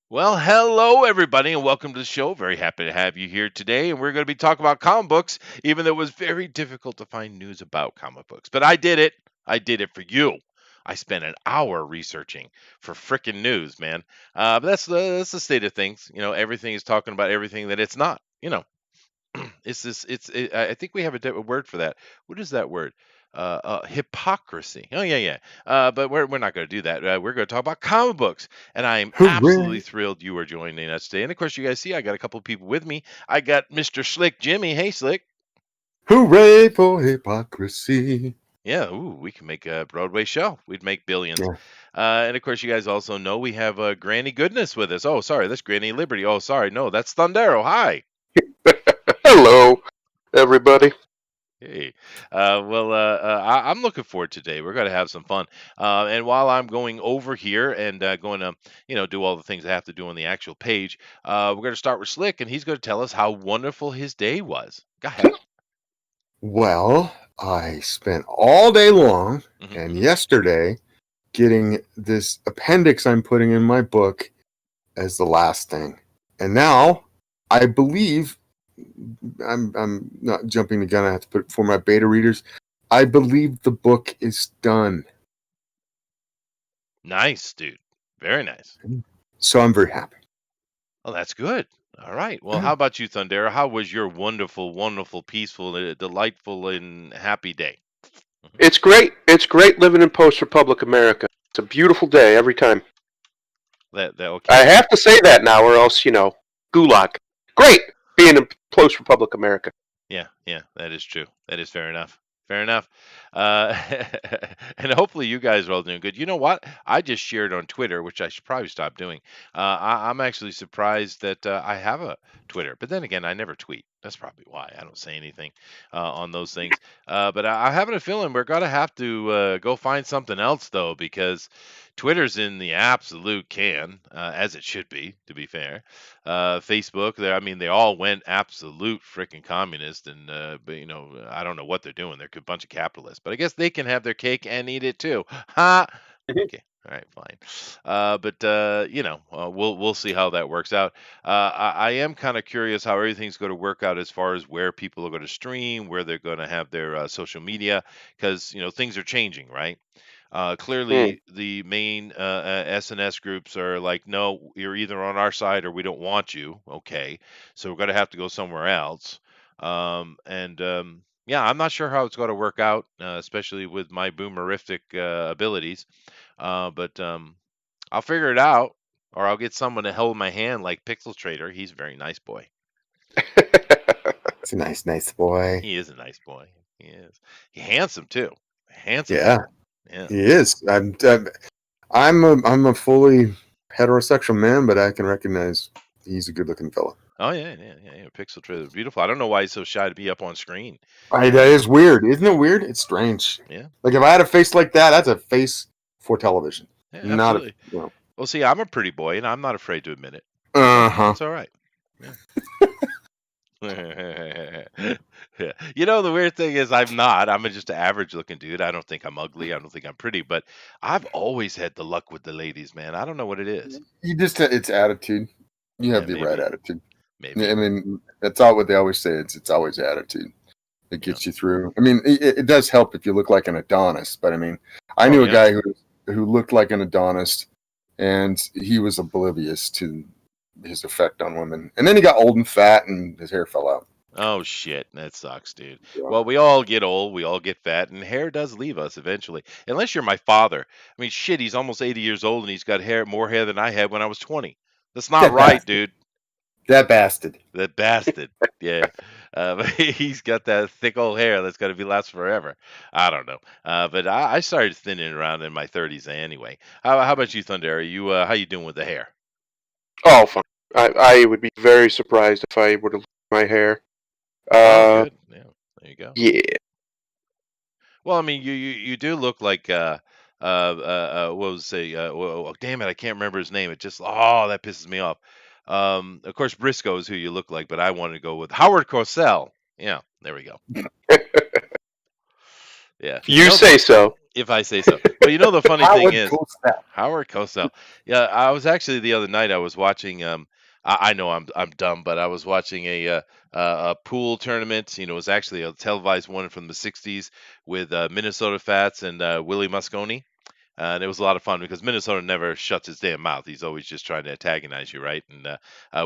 Well, hello everybody, and welcome to the show. Very happy to have you here today, and we're going to be talking about comic books, even though it was very difficult to find news about comic books. But I did it. I did it for you. I spent an hour researching for frickin' news, man. But that's the state of things. Everything is talking about everything that it's not. It's this. I think we have a word for that. What is that word? Hypocrisy. Oh yeah, yeah. But we're not going to do that. We're going to talk about comic books, and I am absolutely Hooray! thrilled you are joining us today. And of course, you guys see I got a couple of people with me. I got Mr. Slick Jimmy. Hey, Slick. Hooray for hypocrisy! Yeah, ooh, we can make a Broadway show. We'd make billions. Yeah. And of course, you guys also know we have Granny Goodness with us. Oh, sorry, that's Granny Liberty. Oh, sorry, no, that's Thundero. Hi. Hello, everybody. Hey, I'm looking forward today. We're going to have some fun. And while I'm going over here and going to, do all the things I have to do on the actual page, we're going to start with Slick, and he's going to tell us how wonderful his day was. Go ahead. Well, I spent all day long and Mhm. yesterday getting this appendix I'm putting in my book as the last thing. And now I believe I'm not jumping the gun, I have to put it for my beta readers. I believe the book is done. Nice, dude. Very nice. So I'm very happy. Well, that's good. All right. Well, how about you, Thundera? How was your wonderful, wonderful, peaceful, delightful, and happy day? Mhm. It's great. It's great living in post-Republic America. It's a beautiful day every time. That I okay. have to say that now, or else, gulag. Great being in post-Republic America. Yeah, yeah, that is true. That is fair enough. Fair enough. Uh, and hopefully you guys are all doing good. You know what? I just shared on Twitter, which I should probably stop doing. I'm actually surprised that I have a Twitter, but then again, I never tweet. That's probably why I don't say anything on those things. But I'm having a feeling we're gonna have to go find something else though, because Twitter's in the absolute can, as it should be, to be fair. Facebook, I mean, they all went absolute freaking communist, and but I don't know what they're doing. They're a bunch of capitalists, but I guess they can have their cake and eat it too. Ha! Okay. All right, fine. But we'll see how that works out. I am kind of curious how everything's going to work out as far as where people are going to stream, where they're going to have their social media, because things are changing, right? Hmm. Clearly, the main SNS groups are like, no, you're either on our side or we don't want you. Okay, so we're going to have to go somewhere else. Yeah, I'm not sure how it's going to work out, especially with my boomerific abilities. But I'll figure it out, or I'll get someone to hold my hand like Pixel Trader. He's a very nice boy. It's a nice boy. He is a nice boy. He is. He handsome too. Handsome Yeah, fella. Yeah. he is. I'm a fully heterosexual man, but I can recognize he's a good looking fella. Oh yeah, yeah, yeah, yeah. Pixel Trader, beautiful. I don't know why he's so shy to be up on screen. That is weird, isn't it? Weird. It's strange. Yeah, Like if I had a face like that, that's a face for television, yeah, not a. absolutely. Well, see, I'm a pretty boy, and I'm not afraid to admit it. Uh huh. That's all right. Yeah. Yeah. The weird thing is I'm not. I'm just an average looking dude. I don't think I'm ugly. I don't think I'm pretty, but I've always had the luck with the ladies, man. I don't know what it is. You just it's attitude. You Yeah, have the right maybe, attitude. maybe. I mean, that's all what they always say. It's always attitude that Yeah. gets you through. I mean, it does help if you look like an Adonis, but I mean, I Oh knew a yeah. guy who looked like an Adonis, and he was oblivious to his effect on women. And then he got old and fat, and his hair fell out. Oh shit, that sucks, dude. Yeah. Well, we all get old, we all get fat, and hair does leave us eventually. Unless you're my father. I mean, shit, he's almost 80 years old and he's got more hair than I had when I was 20. That's not That right, bastard. dude. That bastard. That bastard. Yeah. But he's got that thick old hair that's going to be last forever. I don't know. But I started thinning around in my 30s anyway. How about you, Thunder? How you doing with the hair? Oh, fine. I would be very surprised if I were to lose my hair. Oh, good. Yeah. There you go. Yeah. Well, I mean, you do look like what was say damn it, I can't remember his name. It just that pisses me off. Of course, Briscoe is who you look like, but I wanted to go with Howard Cosell. Yeah, there we go. Yeah, You say so. if I say so. But you know the funny thing Howard is, Cosell. Howard Cosell. Yeah, I was actually the other night. I was watching. I know I'm dumb, but I was watching a pool tournament. You know, it was actually a televised one from the '60s with Minnesota Fats and Willie Mosconi. And it was a lot of fun because Minnesota never shuts his damn mouth. He's always just trying to antagonize you, right? And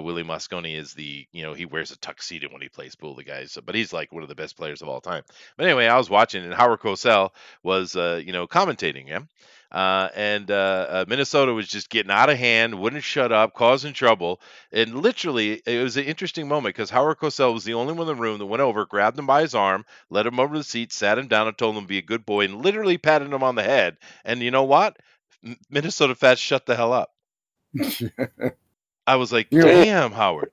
Willie Mosconi is he wears a tuxedo when he plays pool, the guy. So, but he's like one of the best players of all time. But anyway, I was watching, and Howard Cosell was, commentating him. Minnesota was just getting out of hand, wouldn't shut up, causing trouble. And literally, it was an interesting moment because Howard Cosell was the only one in the room that went over, grabbed him by his arm, led him over to the seat, sat him down, and told him to be a good boy, and literally patted him on the head. And you know what? Minnesota Fats shut the hell up. I was like, You know, damn, Howard.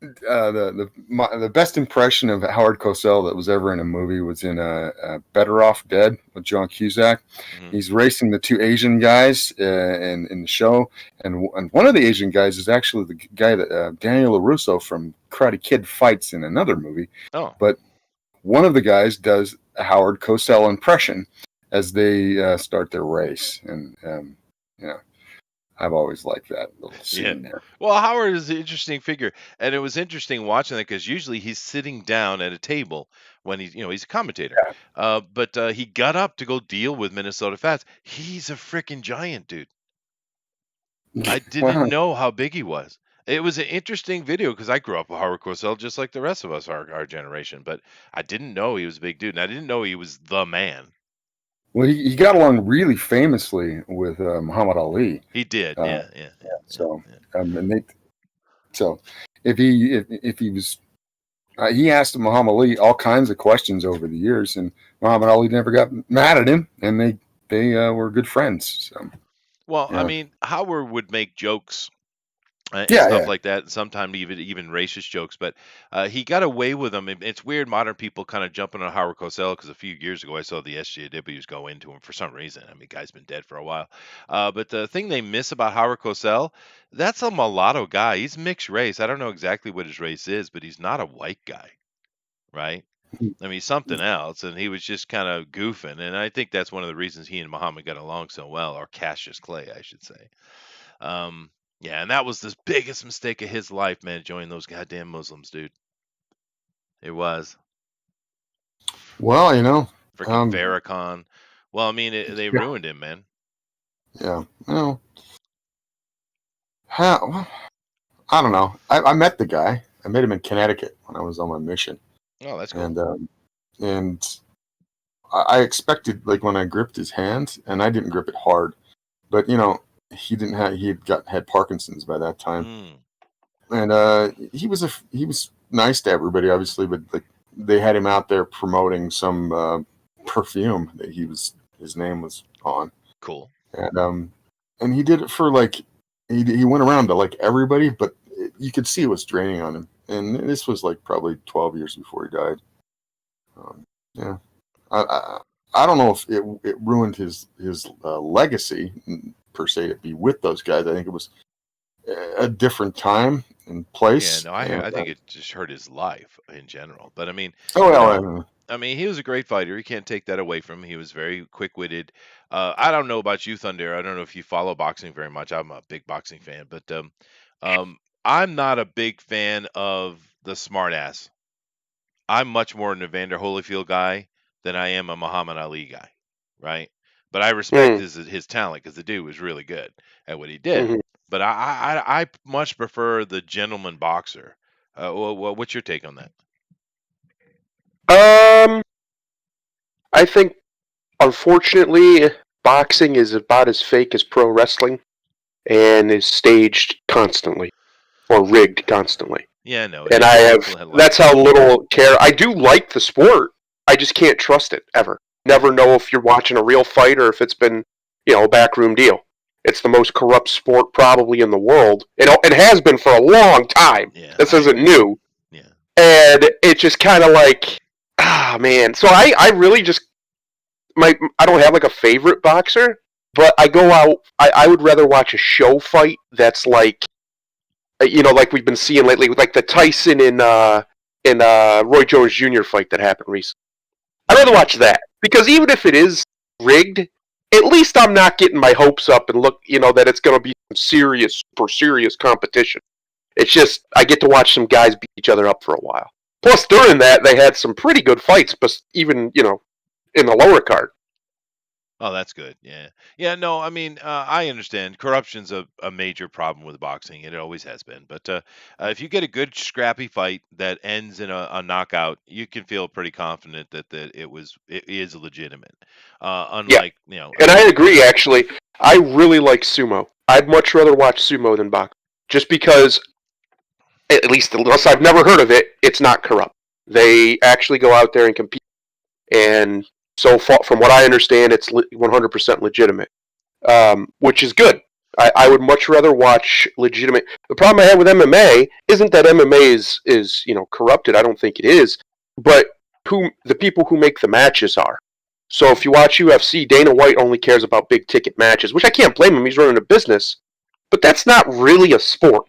the best impression of Howard Cosell that was ever in a movie was in Better Off Dead with John Cusack. Mhm. He's racing the two Asian guys in the show, and one of the Asian guys is actually the guy that Daniel LaRusso from Karate Kid fights in another movie. Oh, But one of the guys does a Howard Cosell impression as they start their race, and I've always liked that little scene there. well, Howard is an interesting figure, and it was interesting watching that because usually he's sitting down at a table when he's a commentator. But he got up to go deal with Minnesota Fats. He's a freaking giant, dude. I didn't Wow. know how big he was. It was an interesting video because I grew up with Howard Cosell just like the rest of us, our generation. But I didn't know he was a big dude, and I didn't know he was the man. Well, he got along really famously with Muhammad Ali. He did, Uh, yeah. So, if he was, he asked Muhammad Ali all kinds of questions over the years, and Muhammad Ali never got mad at him, and they were good friends. So, Well, I yeah. mean, Howard would make jokes and Yeah, stuff yeah. like that, and sometimes even racist jokes. But he got away with them. It's weird, modern people kind of jumping on Howard Cosell because a few years ago I saw the SJWs go into him for some reason. I mean, guy's been dead for a while. But the thing they miss about Howard Cosell, that's a mulatto guy. He's mixed race. I don't know exactly what his race is, but he's not a white guy, right? I mean, something else, and he was just kind of goofing, and I think that's one of the reasons he and Muhammad got along so well, or Cassius Clay, I should say. Yeah, and that was the biggest mistake of his life, man, joining those goddamn Muslims, dude. It was. Well, Freaking Farrakhan. Well, I mean, they ruined him, man. yeah. Well, I don't know. I met the guy. I met him in Connecticut when I was on my mission. Oh, that's cool. And I expected, like, when I gripped his hand, and I didn't grip it hard, but he had Parkinson's by that time, and he was nice to everybody, obviously, but like they had him out there promoting some perfume that his name was on. Cool. And he did it for like he went around to like everybody, but you could see it was draining on him. And this was like probably 12 years before he died. Yeah, I don't know if it ruined his legacy per se to be with those guys. I think it was a different time and place. Yeah, no, I think it just hurt his life in general. But I mean, I mean, he was a great fighter. You can't take that away from him. He was very quick-witted. I don't know about you, Thunder. I don't know if you follow boxing very much. I'm a big boxing fan, but I'm not a big fan of the smartass. I'm much more an Evander Holyfield guy than I am a Muhammad Ali guy, right? But I respect his talent because the dude was really good at what he did. Mhm. But I much prefer the gentleman boxer. What's your take on that? I think, unfortunately, boxing is about as fake as pro wrestling, and is staged constantly or rigged constantly. Yeah, no. And that's how little care. I do like the sport. I just can't trust it ever. Never know if you're watching a real fight or if it's been, a backroom deal. It's the most corrupt sport probably in the world. It has been for a long time. Yeah, this isn't new. Yeah. And it's just kind of like, man. So I really just, I don't have like a favorite boxer, but I go out, I would rather watch a show fight that's like, like we've been seeing lately, with like the Tyson and Roy Jones Jr. fight that happened recently. I'd rather watch that, because even if it is rigged, at least I'm not getting my hopes up and look, that it's going to be some serious, super serious competition. It's just I get to watch some guys beat each other up for a while. Plus, during that, they had some pretty good fights, but even in the lower card. Oh, that's good. Yeah. Yeah, no, I mean, I understand. Corruption's a major problem with boxing. It always has been. But if you get a good scrappy fight that ends in a knockout, you can feel pretty confident that it is legitimate. Yeah, Unlike, and I agree. Actually, I really like sumo. I'd much rather watch sumo than boxing, just because, at least unless I've never heard of it, it's not corrupt. They actually go out there and compete, and so far, from what I understand, it's 100% legitimate, which is good. I would much rather watch legitimate. The problem I have with MMA isn't that MMA is corrupted. I don't think it is, but the people who make the matches are. So if you watch UFC, Dana White only cares about big ticket matches, which I can't blame him. He's running a business, but that's not really a sport.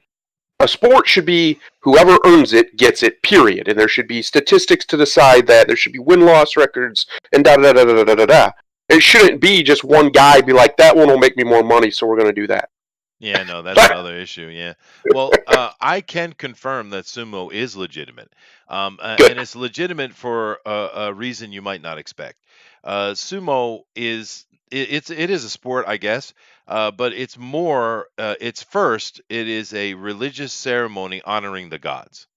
A sport should be whoever earns it gets it, period. And there should be statistics to decide that. There should be win-loss records and da-da-da-da-da-da-da. It shouldn't be just one guy be like, that one will make me more money, so we're going to do that. Yeah, no, that's another issue. Yeah. Well, I can confirm that sumo is legitimate. And it's legitimate for a reason you might not expect. Sumo it is a sport, I guess, but it's more. It is a religious ceremony honoring the gods.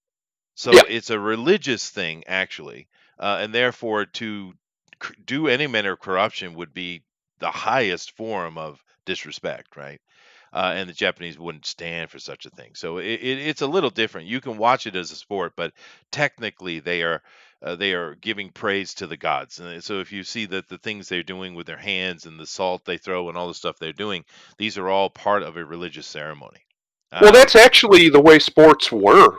So Yeah. it's a religious thing, actually, and therefore to do any manner of corruption would be the highest form of disrespect, right? And the Japanese wouldn't stand for such a thing. So it's a little different. You can watch it as a sport, but technically they are giving praise to the gods. And so if you see that the things they're doing with their hands and the salt they throw and all the stuff they're doing, these are all part of a religious ceremony. Well, that's actually the way sports were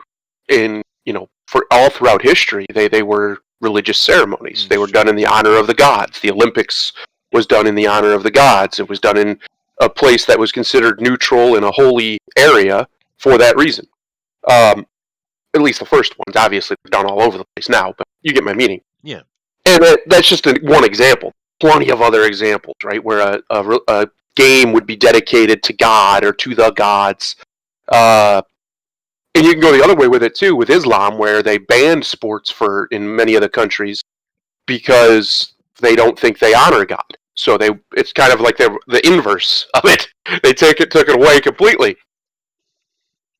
for all throughout history. They were religious ceremonies. They were done in the honor of the gods. The Olympics was done in the honor of the gods. It was done in a place that was considered neutral in a holy area for that reason. At least the first ones. Obviously, they're done all over the place now, but you get my meaning. Yeah. And that's just one example. Plenty of other examples, right, where a game would be dedicated to God or to the gods. And you can go the other way with it too, with Islam, where they banned sports in many of the countries because they don't think they honor God. So it's kind of like the inverse of it. They took it away completely.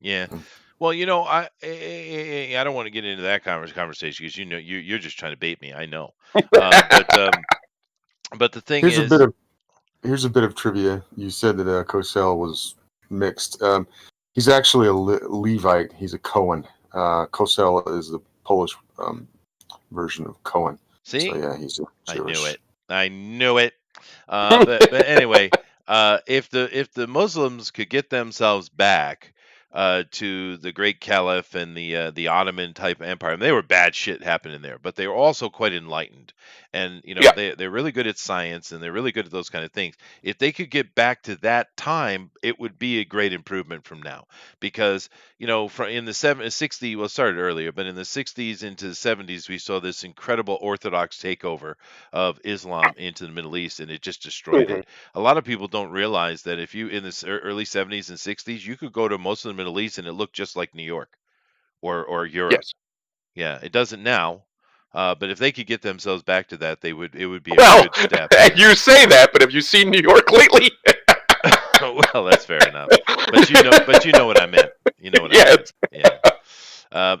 Yeah. Well, I don't want to get into that conversation because you're just trying to bait me. I know. But the thing Here's is, a bit of trivia. You said that Cosell was mixed. He's actually a Levite. He's a Cohen. Cosell is the Polish version of Cohen. see, So yeah, he's Jewish. I knew it. But anyway, if the Muslims could get themselves back to the Great Caliph and the Ottoman type empire, and they were bad shit happening there, but they were also quite enlightened, and they're really good at science and they're really good at those kind of things. If they could get back to that time, it would be a great improvement from now, because from in the 60s, well, it started earlier, but in the 60s into the 70s, we saw this incredible Orthodox takeover of Islam into the Middle East, and it just destroyed it. A lot of people don't realize that if you in the early 70s and 60s, you could go to most of the Middle East and it looked just like New York or Europe. Yes. Yeah, it doesn't now. But if they could get themselves back to that, it would be a good step. You say that, but have you seen New York lately? Well, that's fair enough. But you know what I meant. You know what I meant. Yeah.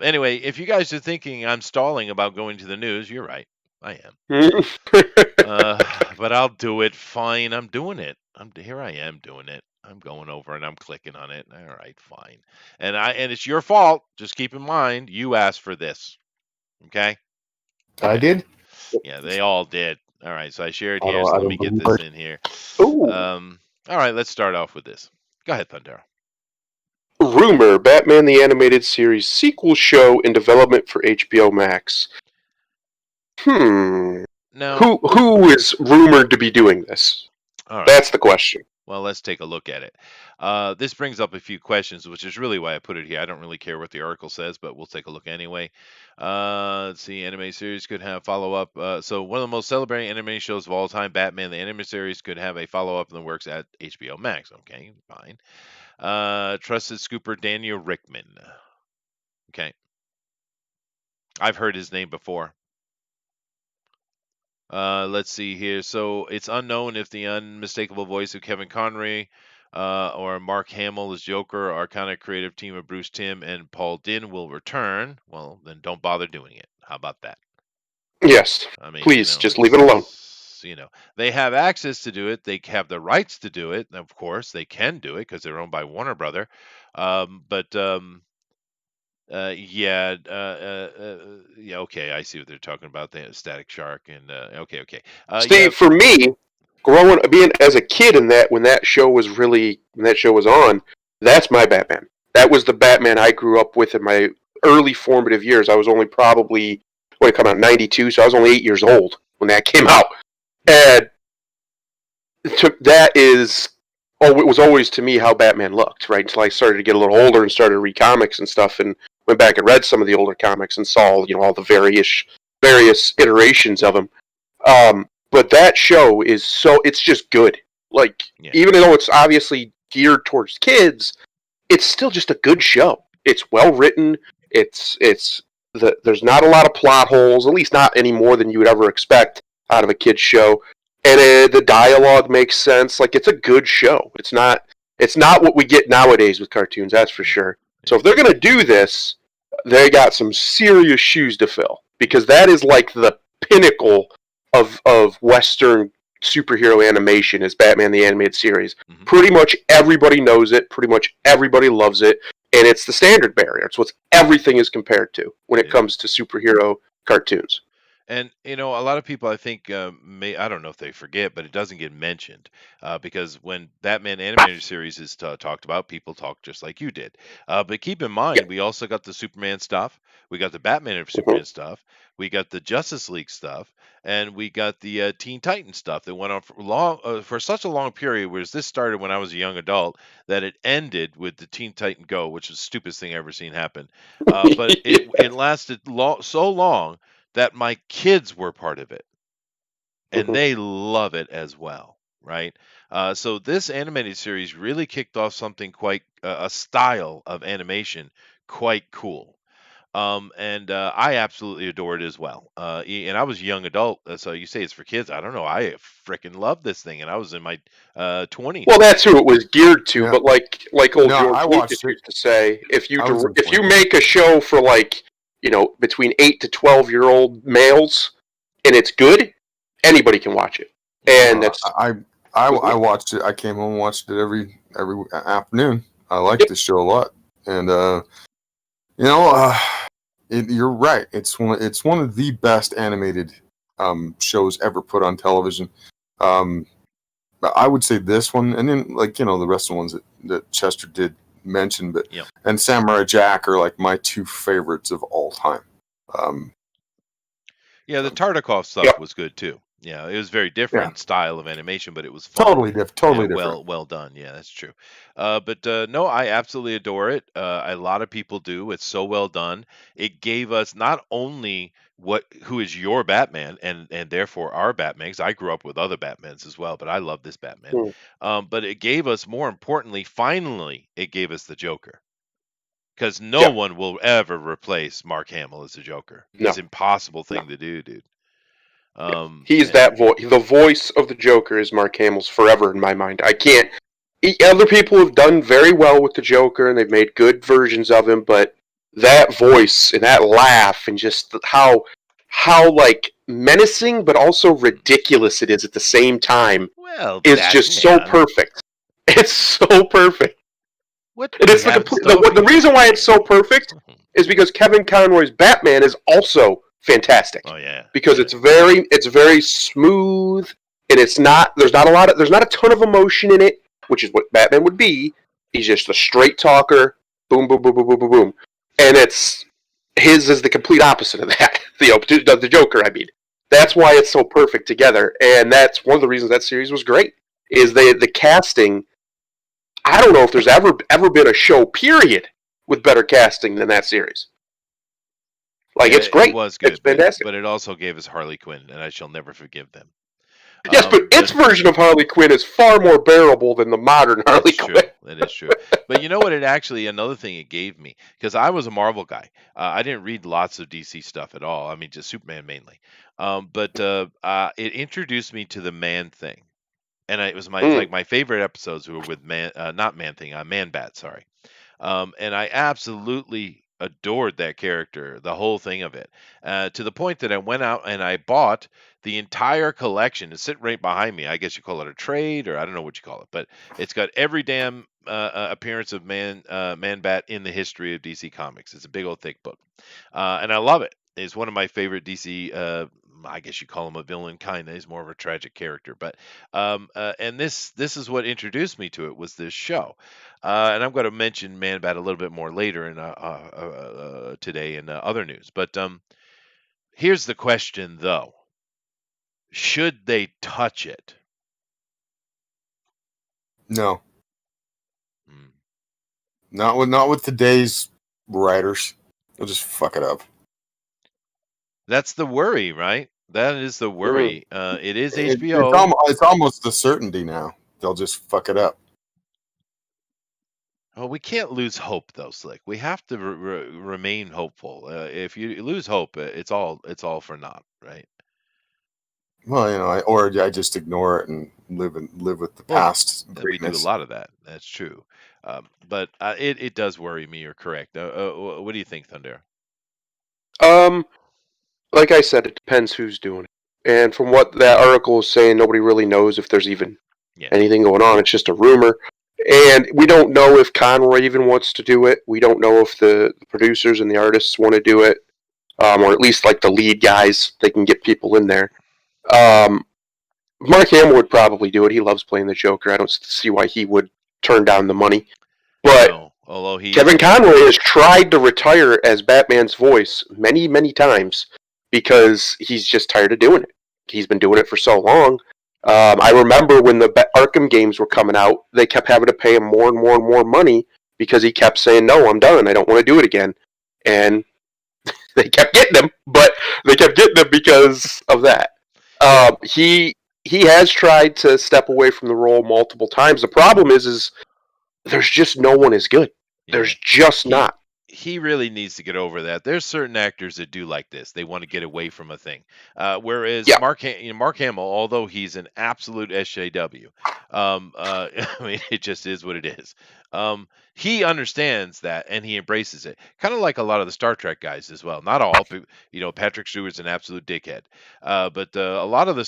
Anyway, if you guys are thinking I'm stalling about going to the news, you're right. I am. But I'll do it. Fine. I'm doing it. Here I am doing it. I'm going over and I'm clicking on it. All right, fine. And it's your fault. Just keep in mind, you asked for this. Okay? I did? Yeah, they all did. All right, so I shared here. So let me get this in here. Ooh. All right, let's start off with this. Go ahead, Thunder. Rumor: Batman the Animated Series sequel show in development for HBO Max. No. Who is rumored to be doing this? All right. That's the question. Well, let's take a look at it. This brings up a few questions, which is really why I put it here. I don't really care what the article says, but we'll take a look anyway. Let's see. Anime series could have follow up. So, one of the most celebrated anime shows of all time, Batman, the anime series, could have a follow up in the works at HBO Max. Okay, fine. Trusted scooper Daniel Rickman. Okay. I've heard his name before. Let's see here. So it's unknown if the unmistakable voice of Kevin Conroy or Mark Hamill as Joker, our kind of creative team of Bruce Timm and Paul Dinn will return. Well, then don't bother doing it. How about that? Yes. I mean, Please, just leave it alone. They have access to do it. They have the rights to do it. Of course, they can do it because they're owned by Warner Brother. Yeah, yeah. Okay, I see what they're talking about. The Static Shark and okay. See, Yeah, for me, being as a kid when that show was on, that's my Batman. That was the Batman I grew up with in my early formative years. I was only probably when it came out in '92, so I was only 8 years old when that came out, and it was always to me how Batman looked, right? Until I started to get a little older and started to read comics and stuff, and went back and read some of the older comics and saw all the various iterations of him. But that show it's just good. Like, yeah. even though it's obviously geared towards kids, it's still just a good show. It's well written. There's not a lot of plot holes, at least not any more than you would ever expect out of a kids show. And the dialogue makes sense. Like, it's a good show. It's not what we get nowadays with cartoons, that's for sure. So if they're gonna do this, they got some serious shoes to fill, because that is like the pinnacle of Western superhero animation is Batman the Animated Series. Mm-hmm. Pretty much everybody knows it. Pretty much everybody loves it. And it's the standard bearer. It's what everything is compared to when it comes to superhero cartoons. And a lot of people, I think, I don't know if they forget, but it doesn't get mentioned because when Batman animated series is talked about, people talk just like you did. But keep in mind, we also got the Superman stuff, we got the Batman of Superman stuff, we got the Justice League stuff, and we got the Teen Titans stuff that went on for such a long period. Whereas this started when I was a young adult, that it ended with the Teen Titan Go, which is the stupidest thing I've ever seen happen. But it lasted so long that my kids were part of it, and they love it as well, right? So this animated series really kicked off something quite a style of animation quite cool. And I absolutely adore it as well. And I was a young adult, so you say it's for kids. I don't know. I freaking love this thing, and I was in my 20s. Well, that's who it was geared to. Yeah. But like old No, George I Lucas watched it. used to say, if you I was in make a show for between 8 to 12-year-old males, and it's good, anybody can watch it. And that's I watched it. I came home and watched it every afternoon. I liked this show a lot, and you're right. It's one of the best animated shows ever put on television. I would say this one, and then the rest of the ones that Chester did mention, and Samurai Jack are like my two favorites of all time. The Tartikoff stuff was good too. Yeah, it was very different style of animation, but it was fun. Totally different. Well done. Yeah, that's true. But no, I absolutely adore it. A lot of people do. It's so well done. It gave us not only who is your Batman and therefore our Batman, because I grew up with other Batmans as well, but I love this Batman. But it gave us, more importantly, finally, it gave us the Joker. Because no one will ever replace Mark Hamill as the Joker. It's an impossible thing to do, dude. He's that voice. The voice of the Joker is Mark Hamill's forever in my mind. I can't. Other people have done very well with the Joker, and they've made good versions of him, but that voice and that laugh and just how like menacing but also ridiculous it is at the same time is just so perfect. It's so perfect. The reason why it's so perfect is because Kevin Conroy's Batman is also fantastic. Oh yeah. Because it's very smooth, and there's not a ton of emotion in it, which is what Batman would be. He's just a straight talker, boom boom boom boom boom boom boom. And his is the complete opposite of that. The Joker, I mean. That's why it's so perfect together, and that's one of the reasons that series was great. is the casting. I don't know if there's ever been a show period with better casting than that series. Like Yeah, it's it great. was It's good, fantastic. but it also gave us Harley Quinn, and I shall never forgive them. Yes, but its But version of Harley Quinn is far more bearable than the modern that's Harley true. Quinn. That is true. But you know what? It actually another thing it gave me because I was a Marvel guy. I didn't read lots of DC stuff at all. I mean, just Superman mainly. But it introduced me to the Man Thing, and it was Mm. like my favorite episodes were with not Man Thing, ManBat. Sorry. And I absolutely adored that character, the whole thing of it, to the point that I went out and I bought the entire collection. It's sitting right behind me. I guess you call it a trade, or I don't know what you call it, but it's got every damn appearance of Man-Bat in the history of DC Comics. It's a big old thick book, and I love it. It's one of my favorite DC. I guess you call him a villain, kind of. He's more of a tragic character, but and this is what introduced me to it was this show. And I'm going to mention Man-Bat a little bit more later in today in other news. But here's the question, though: should they touch it? No, Hmm. not with today's writers. They'll just fuck it up. That's the worry, right? That is the Mm. worry. It is It's HBO. it's almost a certainty now. They'll just fuck it up. Oh, we can't lose hope, though, Slick. We have to remain hopeful. If you lose hope, it's all for naught, right? Well, I just ignore it and live with the Well, past we do a greatness. lot of that. That's true. But it does worry me. You're correct. What do you think, Thunder? Um, like I said, it depends who's doing it. And from what that article is saying, nobody really knows if there's even Yeah. anything going on. It's just a rumor. And we don't know if Conroy even wants to do it. We don't know if the producers and the artists want to do it, or at least like the lead guys. They can get people in there. Um, Mark Hamill would probably do it. He loves playing the Joker. I don't see why he would turn down the money. But No, although he is Kevin Conroy has tried to retire as Batman's voice many, many times because he's just tired of doing it. He's been doing it for so long. I remember when the Arkham games were coming out, they kept having to pay him more and more and more money because he kept saying, "No, I'm done. I don't want to do it again." And they kept getting him, but they kept getting him because of that. yeah, He has tried to step away from the role multiple times. The problem is there's just no one as good. yeah. There's just He not. he really needs to get over that. There's certain actors that do like this. They want to get away from a thing. Whereas Yeah, Mark Hamill, although he's an absolute SJW, I mean, it just is what it is. He understands that and he embraces it. Kind of like a lot of the Star Trek guys as well. Not all, but, Patrick Stewart's an absolute dickhead. But a lot of the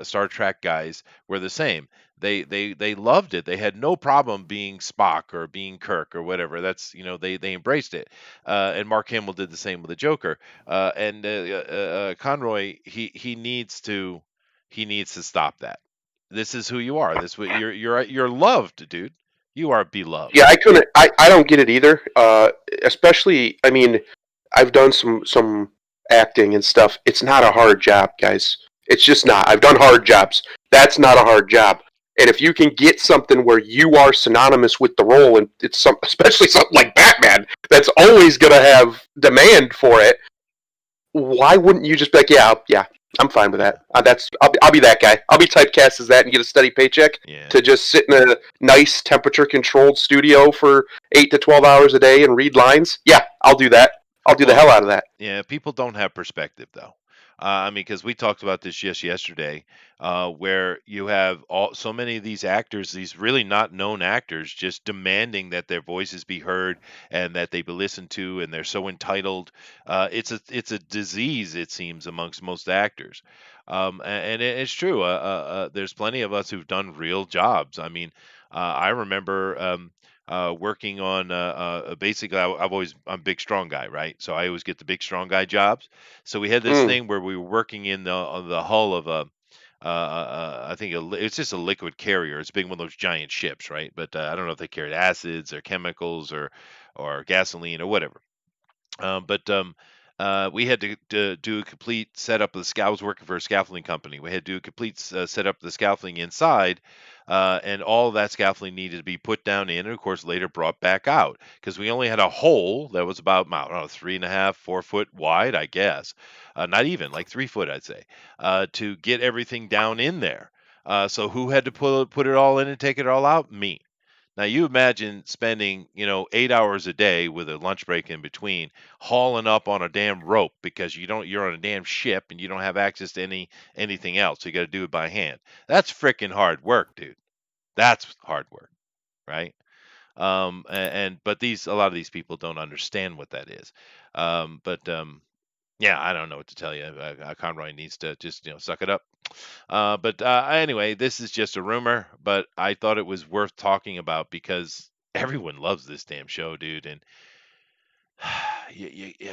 Star Trek guys were the same. They loved it. They had no problem being Spock or being Kirk or whatever. That's they embraced it. And Mark Hamill did the same with the Joker. And Conroy he needs to stop that. This is who you are. This what you're loved, dude. You are beloved. yeah. I don't get it either. Especially, I mean, I've done some acting and stuff. It's not a hard job, guys. It's just not. I've done hard jobs. That's not a hard job. And if you can get something where you are synonymous with the role, and it's especially something like Batman, that's always going to have demand for it. Why wouldn't you just be like, yeah, I'm fine with that. I'll be that guy. I'll be typecast as that and get a steady paycheck Yeah. to just sit in a nice temperature controlled studio for 8 to 12 hours a day and read lines. Yeah, I'll do that. I'll do the Well, hell out of that. yeah, people don't have perspective though. I mean, because we talked about this just yesterday, where you have so many of these actors, these really not known actors, just demanding that their voices be heard and that they be listened to, and they're so entitled. It's a disease, it seems, amongst most actors. And it's true. There's plenty of us who've done real jobs. I mean, I remember. Working on basically I'm a big strong guy, right? So I always get the big strong guy jobs. So we had this Mm. thing where we were working in the hull of a I think it's just a liquid carrier. It's big, one of those giant ships, right? But I don't know if they carried acids or chemicals or gasoline or whatever. But we had to do a complete setup of the I was working for a scaffolding company. We had to do a complete setup of the scaffolding inside, and all of that scaffolding needed to be put down in, and of course later brought back out because we only had a hole that was about, I don't know, 3.5, 4 foot wide, I guess, not even like 3 foot, I'd say, to get everything down in there. So who had to put it all in and take it all out? Me. Now you imagine spending, 8 hours a day with a lunch break in between, hauling up on a damn rope because you're on a damn ship and you don't have access to anything else. So you got to do it by hand. That's freaking hard work, dude. That's hard work, right? But a lot of these people don't understand what that is. Yeah, I don't know what to tell you. Conroy needs to just suck it up. But anyway, this is just a rumor, but I thought it was worth talking about because everyone loves this damn show, dude. And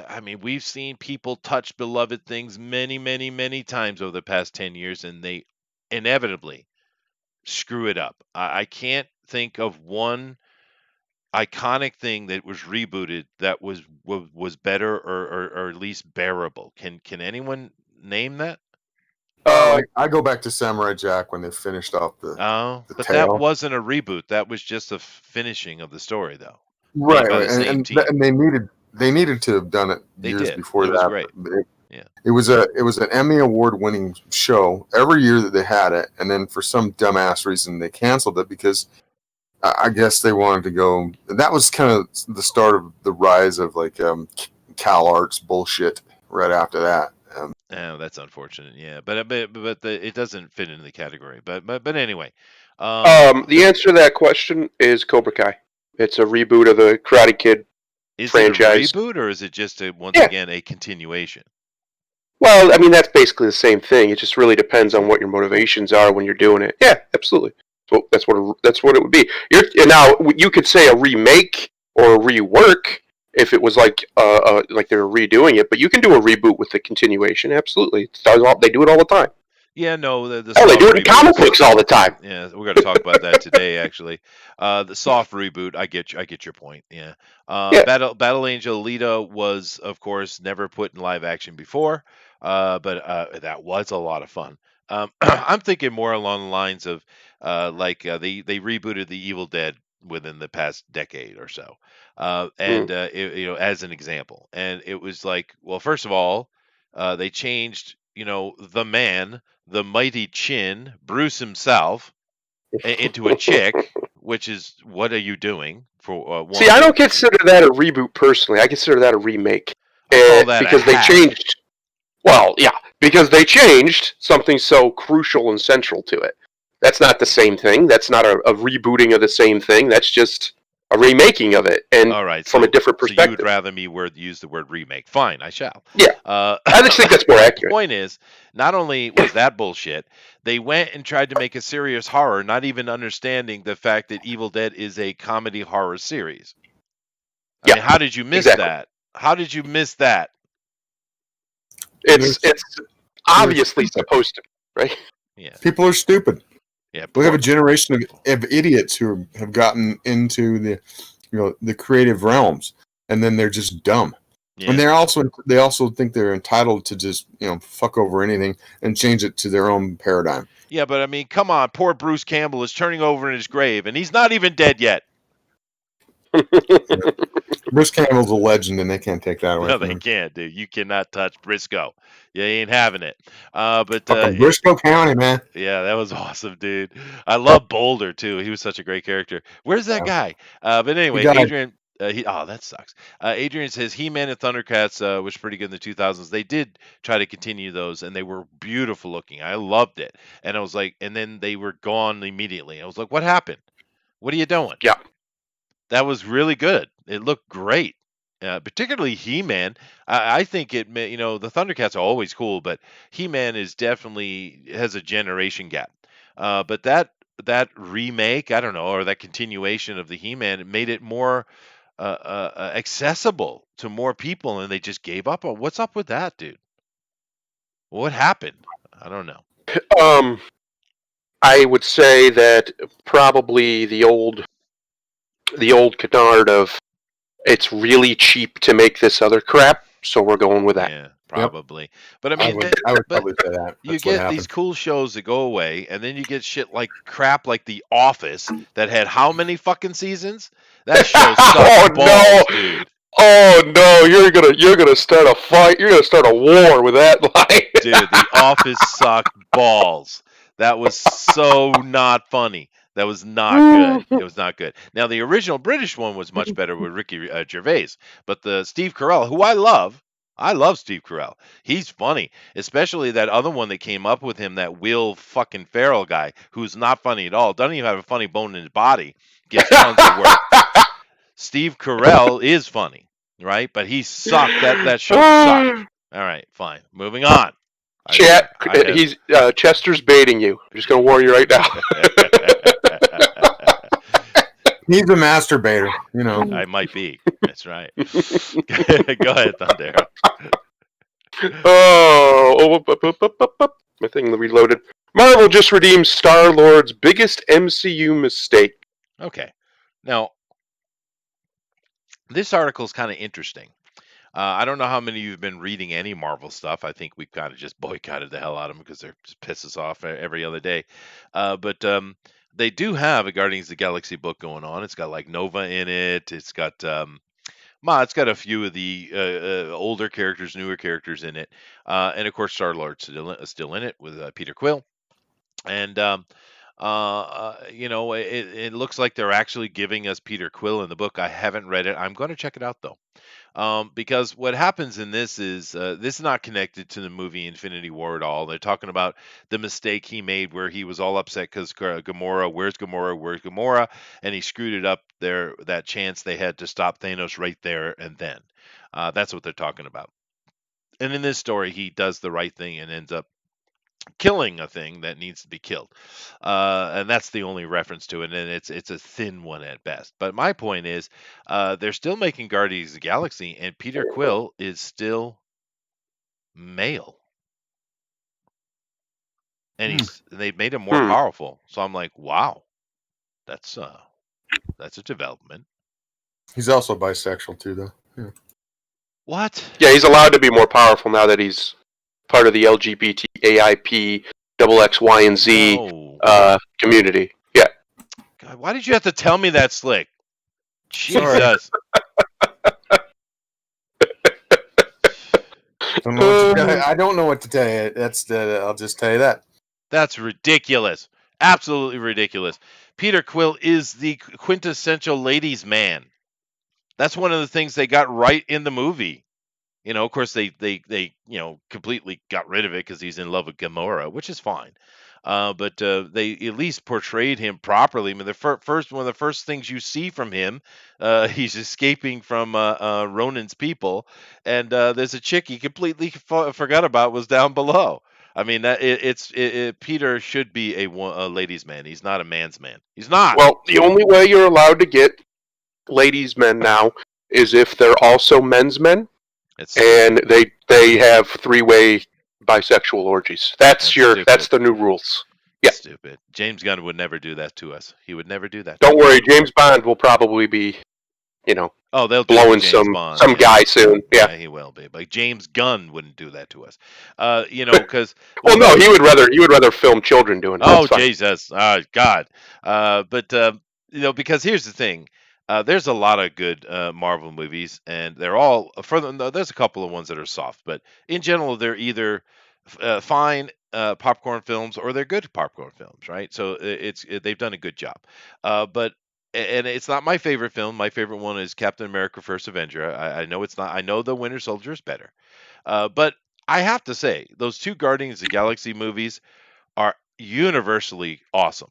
I mean, we've seen people touch beloved things many, many, many times over the past 10 years, and they inevitably screw it up. I can't think of one iconic thing that was rebooted that was better or at least bearable. Can anyone name that? I go back to Samurai Jack when they finished off Oh, the but that tail. wasn't a reboot. That was just a finishing of the story, though. Made Right, by the right. same team. And they needed to have done it They years did. before It was that. great. But Yeah. it was an Emmy award winning show every year that they had it, and then for some dumbass reason they canceled it because I guess they wanted to go. That was kind of the start of the rise of like Cal Arts bullshit. Right after that. Oh, that's unfortunate. Yeah, but it doesn't fit into the category. But anyway, The answer to that question is Cobra Kai. It's a reboot of the Karate Kid is franchise. it a reboot or is it just once Yeah. again a continuation? Well, I mean that's basically the same thing. It just really depends on what your motivations are when you're doing it. Yeah, absolutely. So that's what it would be. Now you could say a remake or a rework if it was like they were redoing it, but you can do a reboot with the continuation. Absolutely, they do it all the time. Yeah, no, the They do soft it in comic reboots. books all the time. Yeah, we're going to talk about that today. Actually, the soft reboot. I get your point. Yeah. Yeah. Battle Angel Alita was, of course, never put in live action before, but that was a lot of fun. I'm thinking more along the lines of they rebooted the Evil Dead within the past decade or so, as an example, and it was like, well, first of all, they changed, the man, the mighty Chin, Bruce himself, into a chick, which is, what are you doing for one? See, I don't consider that a reboot personally. I consider that a remake. I call that because they changed. Well, yeah, because they changed something so crucial and central to it. That's not the same thing. That's not a rebooting of the same thing. That's just a remaking of it, and all right, from a different perspective. So you'd rather me use the word remake? Fine, I shall. Yeah, I just think that's more accurate. The point is, not only was that bullshit, they went and tried to make a serious horror, not even understanding the fact that Evil Dead is a comedy horror series. I mean, how did you miss that? How did you miss that? It's obviously supposed to, right? Yeah. People are stupid. Yeah. We have a generation of idiots who have gotten into the creative realms, and then they're just dumb. Yeah. And they also think they're entitled to just fuck over anything and change it to their own paradigm. Yeah, but I mean, come on, poor Bruce Campbell is turning over in his grave, and he's not even dead yet. Bruce Campbell's a legend, and they can't take that away. No, they can't, dude. You cannot touch Briscoe. You ain't having it. But Briscoe County, man. Yeah, that was awesome, dude. I love Boulder too. He was such a great character. Where's that guy? But anyway, Adrian. That sucks. Adrian says He-Man and Thundercats was pretty good in the 2000s. They did try to continue those, and they were beautiful looking. I loved it, and I was like, and then they were gone immediately. I was like, what happened? What are you doing? Yeah. That was really good. It looked great, particularly He-Man. I think the Thundercats are always cool, but He-Man is definitely has a generation gap. But that remake, I don't know, or that continuation of the He-Man, it made it more accessible to more people, and they just gave up on. What's up with that, dude? What happened? I don't know. I would say that probably the old canard of it's really cheap to make this other crap so we're going with that. Yeah, probably. But I I mean, would but probably say that. you That's what get these happened. cool shows that go away, and then you get shit like crap like The Office that had how many fucking seasons? That show Oh sucked no! balls, dude. Oh no! You're gonna start a fight. You're gonna start a war with that line. Dude, The Office sucked balls. That was so not funny. That was not good. It was not good. Now, the original British one was much better with Ricky Gervais, but the Steve Carell, who I love Steve Carell. He's funny, especially that other one that came up with him, that Will fucking Ferrell guy, who's not funny at all. Doesn't even have a funny bone in his body. Gets tons of work. Steve Carell is funny, right? But he sucked. That show sucked. All right, fine. Moving on. Chat, he's Chester's baiting you. I'm just gonna warn you right now. He's a masturbator, you know. I might be. That's right. Go ahead, Thunder. My thing reloaded. Marvel just redeemed Star-Lord's biggest MCU mistake. Okay. Now, this article is kind of interesting. I don't know how many of you have been reading any Marvel stuff. I think we've kind of just boycotted the hell out of them because they're just piss us off every other day. But they do have a Guardians of the Galaxy book going on. It's got like Nova in it. It's got it's got a few of the older characters, newer characters in it, and of course Star-Lord's still in it with Peter Quill. And it looks like they're actually giving us Peter Quill in the book. I haven't read it. I'm going to check it out though. Because what happens in this is this is not connected to the movie Infinity War at all. They're talking about the mistake he made where he was all upset because Gamora, where's Gamora, and he screwed it up there. That chance they had to stop Thanos right there and then. That's what they're talking about. And in this story, he does the right thing and ends up killing a thing that needs to be killed, and that's the only reference to it, and it's a thin one at best. But my point is, they're still making Guardians of the Galaxy, and Peter Quill is still male, and they've made him more powerful. So I'm like, wow, that's a development. He's also bisexual too, though. Yeah. What? Yeah, he's allowed to be more powerful now that he's part of the LGBT AIP XX Y and Z community. Yeah. God, why did you have to tell me that, Slick? Jesus. I don't know what to tell you. I'll just tell you that. That's ridiculous. Absolutely ridiculous. Peter Quill is the quintessential ladies' man. That's one of the things they got right in the movie. You know, of course, they completely got rid of it because he's in love with Gamora, which is fine. But they at least portrayed him properly. I mean, one of the first things you see from him, he's escaping from Ronan's people, and there's a chick he completely forgot about was down below. I mean, Peter should be a ladies' man. He's not a man's man. He's not. Well, the only way you're allowed to get ladies' men now is if they're also men's men. And they have three-way bisexual orgies. That's the new rules. Yeah. Stupid. James Gunn would never do that to us. He would never do that. Don't worry, James Bond will probably be, they'll blowing some guy soon. Yeah, he will be. But James Gunn wouldn't do that to us. Because well, no, he would rather film children doing it. Oh, Jesus, God. But because here's the thing. There's a lot of good Marvel movies, and they're all there's a couple of ones that are soft, but in general, they're either fine popcorn films or they're good popcorn films, right? So they've done a good job. But it's not my favorite film. My favorite one is Captain America: First Avenger. I know it's not. I know the Winter Soldier is better, but I have to say those two Guardians of the Galaxy movies are universally awesome.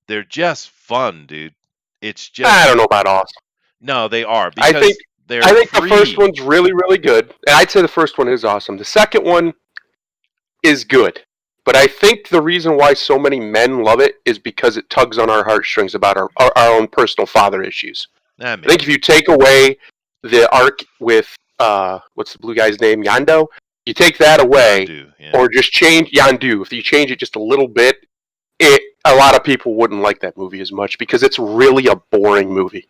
They're just fun, dude. It's just I don't know about awesome. No, they are because I think the first one's really, really good, and I'd say the first one is awesome. The second one is good, but I think the reason why so many men love it is because it tugs on our heartstrings about our own personal father issues. I think if you take away the arc with what's the blue guy's name, Yondu, you take that away, Yondu, yeah. Or just change Yondu. If you change it just a little bit, a lot of people wouldn't like that movie as much because it's really a boring movie.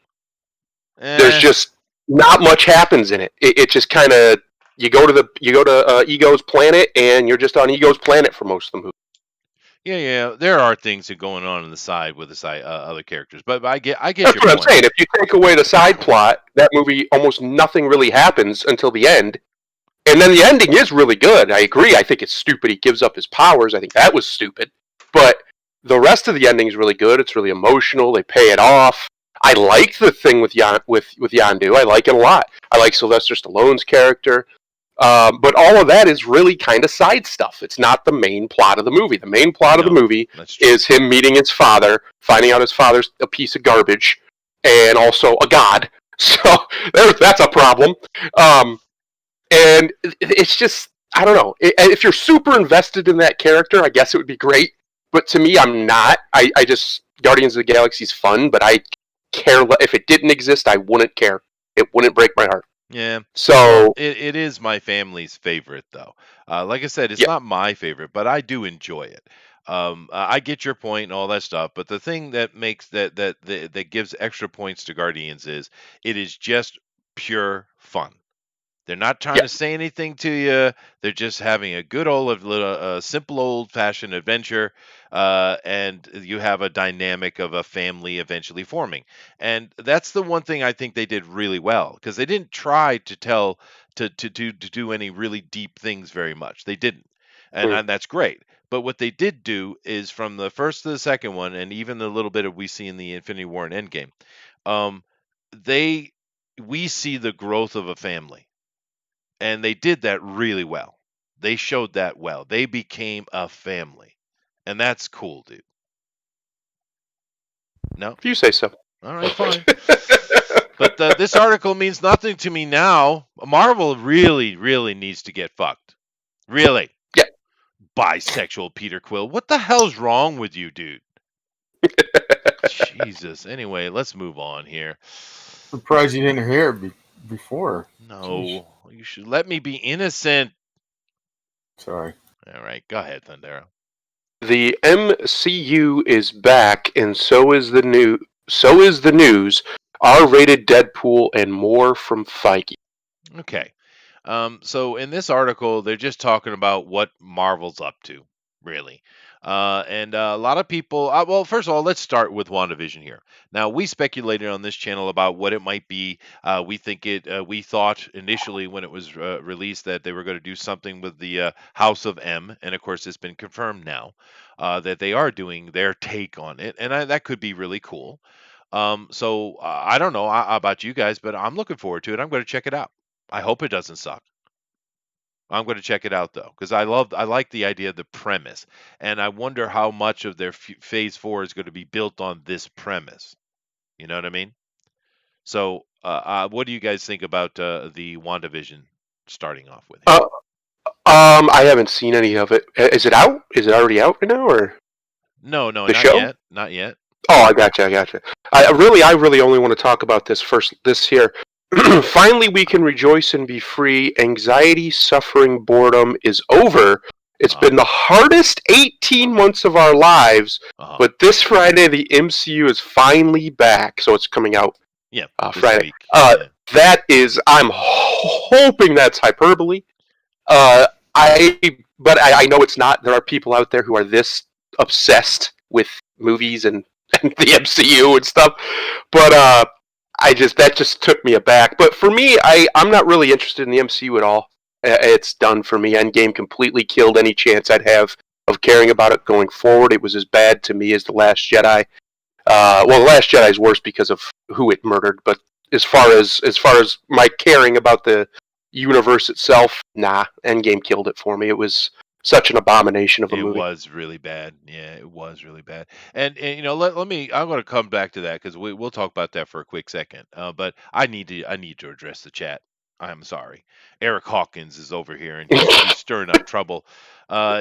There's just not much happens in it. It just kind of you go to Ego's planet, and you're just on Ego's planet for most of the movie. Yeah. There are things that going on the side with the side other characters, but I get That's your what I'm point. saying. If you take away the side plot, that movie almost nothing really happens until the end. And then the ending is really good. I agree. I think it's stupid. He gives up his powers. I think that was stupid. But the rest of the ending is really good. It's really emotional. They pay it off. I like the thing with Yondu. I like it a lot. I like Sylvester Stallone's character. But all of that is really kind of side stuff. It's not the main plot of the movie. The main plot of the movie is him meeting his father, finding out his father's a piece of garbage, and also a god. So that's a problem. And it's just, I don't know. If you're super invested in that character, I guess it would be great. But to me, I'm not. I just, Guardians of the Galaxy's fun, but I care. If it didn't exist, I wouldn't care. It wouldn't break my heart. Yeah. So Well, it is my family's favorite, though. Like I said, it's yeah, not my favorite, but I do enjoy it. I get your point and all that stuff, but the thing that makes that gives extra points to Guardians is it is just pure fun. They're not trying yeah, to say anything to you. They're just having a good old, simple, old-fashioned adventure, and you have a dynamic of a family eventually forming. And that's the one thing I think they did really well because they didn't try to tell to do any really deep things very much. They didn't, and that's great. But what they did do is from the first to the second one, and even the little bit of we see in the Infinity War and Endgame, um, they we see the growth of a family and they did that really well. They showed that well. They became a family. And that's cool, dude. No? if you say so. All right, fine. But this article means nothing to me now. Marvel really, really needs to get fucked. Really. Yeah. Bisexual Peter Quill. What the hell's wrong with you, dude? Jesus. Anyway, let's move on here. Surprised you didn't hear it before. No, Jeez. you should let me be innocent. Sorry. All right, go ahead, Thundera. The MCU is back, and so is the news. R-rated Deadpool and more from Feige. Okay. So in this article, they're just talking about what Marvel's up to, really. And a lot of people, well, first of all, let's start with WandaVision here. Now, we speculated on this channel about what it might be. We thought initially when it was released that they were going to do something with the House of M. And of course, it's been confirmed now that they are doing their take on it. And that could be really cool. So I don't know about you guys, but I'm looking forward to it. I'm going to check it out. I hope it doesn't suck. I'm going to check it out though, because I like the idea of the premise, and I wonder how much of their Phase 4 is going to be built on this premise. You know what I mean? So, what do you guys think about the WandaVision starting off with here? I haven't seen any of it. Is it out? Is it already out right now, or No, the not show? yet, not yet. Oh, I gotcha. I really only want to talk about this first. This here. Finally, we can rejoice and be free. Anxiety, suffering, boredom is over. It's been the hardest 18 months of our lives, but this Friday the MCU is finally back. So it's coming out Friday. Week. That is, I'm hoping that's hyperbole. But I know it's not. There are people out there who are this obsessed with movies and the MCU and stuff. But that just took me aback. But for me, I'm not really interested in the MCU at all. It's done for me. Endgame completely killed any chance I'd have of caring about it going forward. It was as bad to me as The Last Jedi. The Last Jedi is worse because of who it murdered. But as far as my caring about the universe itself, nah. Endgame killed it for me. It was such an abomination of a movie. It was really bad. Yeah, it was really bad. And let me. I'm going to come back to that because we'll talk about that for a quick second. But I need to address the chat. I'm sorry. Eric Hawkins is over here and he's stirring up trouble.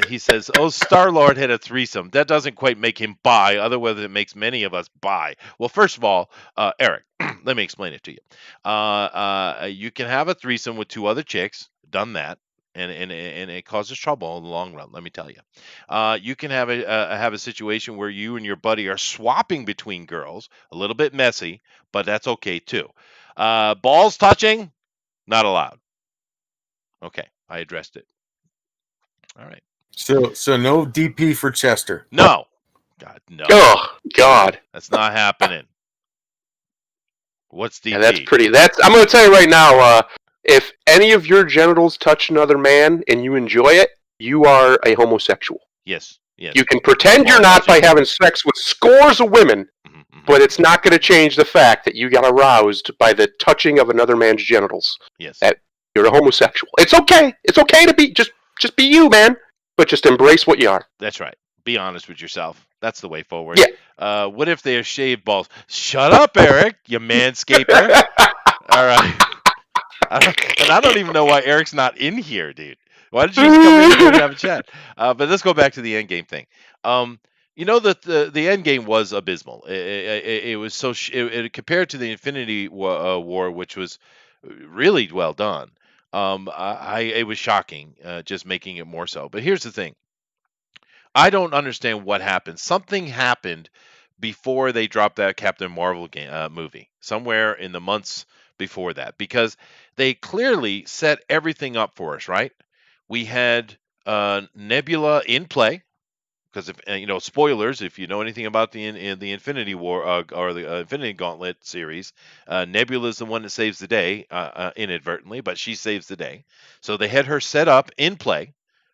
He says, "Oh, Star-Lord had a threesome. That doesn't quite make him bi. Otherwise, it makes many of us bi." Well, first of all, Eric, let me explain it to you. You can have a threesome with two other chicks. Done that. And it causes trouble in the long run. Let me tell you, you can have a situation where you and your buddy are swapping between girls, a little bit messy, but that's okay too. Balls touching, not allowed. Okay, I addressed it. All right. So no DP for Chester. No. God, no. Oh, God. That's not happening. What's DP? Yeah, I'm going to tell you right now, if any of your genitals touch another man and you enjoy it, you are a homosexual. Yes. You can pretend you're not by having sex with scores of women, but it's not going to change the fact that you got aroused by the touching of another man's genitals. Yes. That you're a homosexual. It's okay. It's okay to be just be you, man. But just embrace what you are. That's right. Be honest with yourself. That's the way forward. Yeah. What if they are shaved balls? Shut up, Eric, you manscaper. All right. I don't even know why Eric's not in here, dude. Why did you just come in here and have a chat? But let's go back to the Endgame thing. You know that the Endgame was abysmal. It was so compared to the Infinity War, which was really well done. It was shocking, just making it more so. But here's the thing. I don't understand what happened. Something happened before they dropped that Captain Marvel movie, somewhere in the months before that, because they clearly set everything up for us, right? We had Nebula in play, because if spoilers, if you know anything about the Infinity War or the Infinity Gauntlet series, Nebula is the one that saves the day inadvertently, but she saves the day. So they had her set up in play,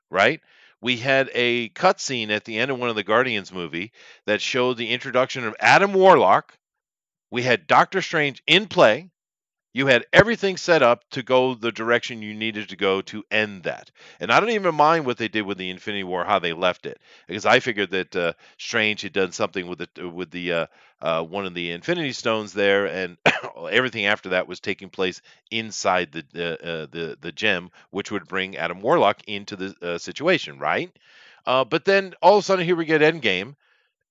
right? We had a cutscene at the end of one of the Guardians movie that showed the introduction of Adam Warlock. We had Doctor Strange in play. You had everything set up to go the direction you needed to go to end that. And I don't even mind what they did with the Infinity War, how they left it, because I figured that Strange had done something with the one of the Infinity Stones there, and everything after that was taking place inside the gem, which would bring Adam Warlock into the situation, right? But then all of a sudden, here we get Endgame,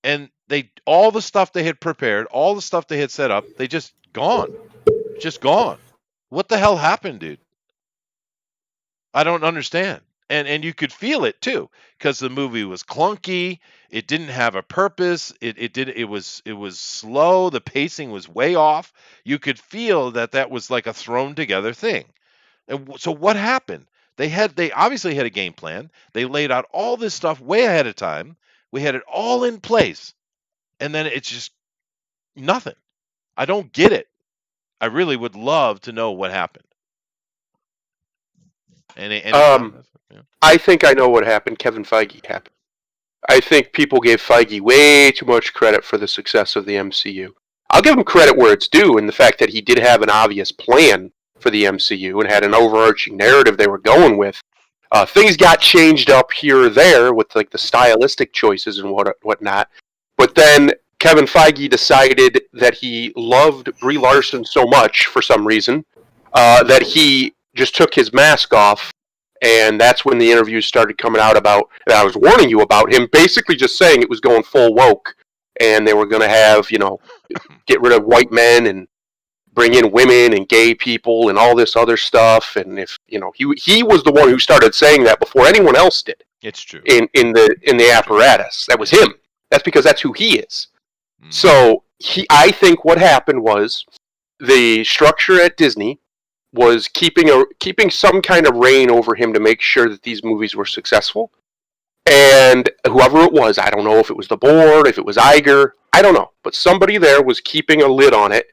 and all the stuff they had prepared, all the stuff they had set up, they just gone. Just gone. What the hell happened, dude? I don't understand. And you could feel it too, because the movie was clunky. It didn't have a purpose. It was slow. The pacing was way off. You could feel that was like a thrown together thing. And so what happened? They obviously had a game plan. They laid out all this stuff way ahead of time. We had it all in place, and then it's just nothing. I don't get it. I really would love to know what happened. I think I know what happened. Kevin Feige happened. I think people gave Feige way too much credit for the success of the MCU. I'll give him credit where it's due in the fact that he did have an obvious plan for the MCU and had an overarching narrative they were going with. Things got changed up here or there with like the stylistic choices and whatnot. But then Kevin Feige decided that he loved Brie Larson so much for some reason that he just took his mask off, and that's when the interviews started coming out about that I was warning you about him basically just saying it was going full woke, and they were going to have, get rid of white men and bring in women and gay people and all this other stuff. And if he was the one who started saying that before anyone else did. It's true. In the apparatus, that was him. That's because that's who he is. So I think what happened was the structure at Disney was keeping some kind of reign over him to make sure that these movies were successful. And whoever it was, I don't know if it was the board, if it was Iger, I don't know. But somebody there was keeping a lid on it.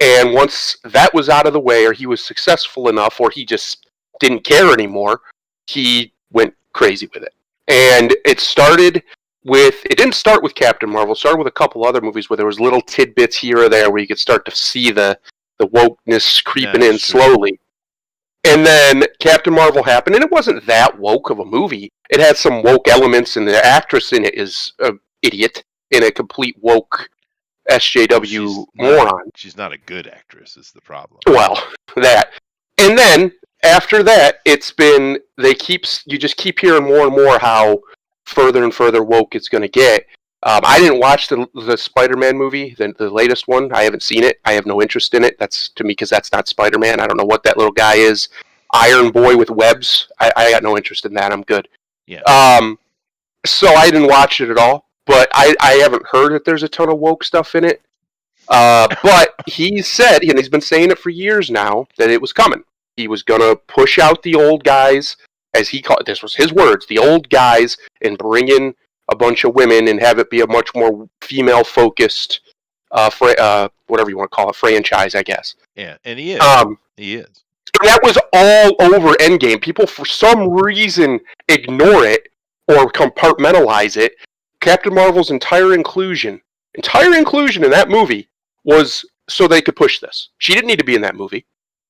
And once that was out of the way, or he was successful enough, or he just didn't care anymore, he went crazy with it. And it didn't start with Captain Marvel. It started with a couple other movies where there was little tidbits here or there where you could start to see the wokeness creeping in slowly. And then Captain Marvel happened, and it wasn't that woke of a movie. It had some woke elements, and the actress in it is an idiot in a complete woke SJW moron. She's not a good actress, is the problem. Well, that. And then, after that, you just keep hearing more and more how further and further woke it's going to get. I didn't watch the Spider-Man movie, the latest one. I haven't seen it. I have no interest in it. That's to me because that's not Spider-Man. I don't know what that little guy is. Iron Boy with webs. I got no interest in that. I'm good. Yeah. So I didn't watch it at all. But I haven't heard that there's a ton of woke stuff in it. But he said, and he's been saying it for years now, that it was coming. He was going to push out the old guys, as he called it. This was his words, the old guys, and bring in a bunch of women and have it be a much more female-focused, whatever you want to call it, franchise, I guess. Yeah, and he is. He is. So that was all over Endgame. People, for some reason, ignore it or compartmentalize it. Captain Marvel's entire inclusion in that movie was so they could push this. She didn't need to be in that movie.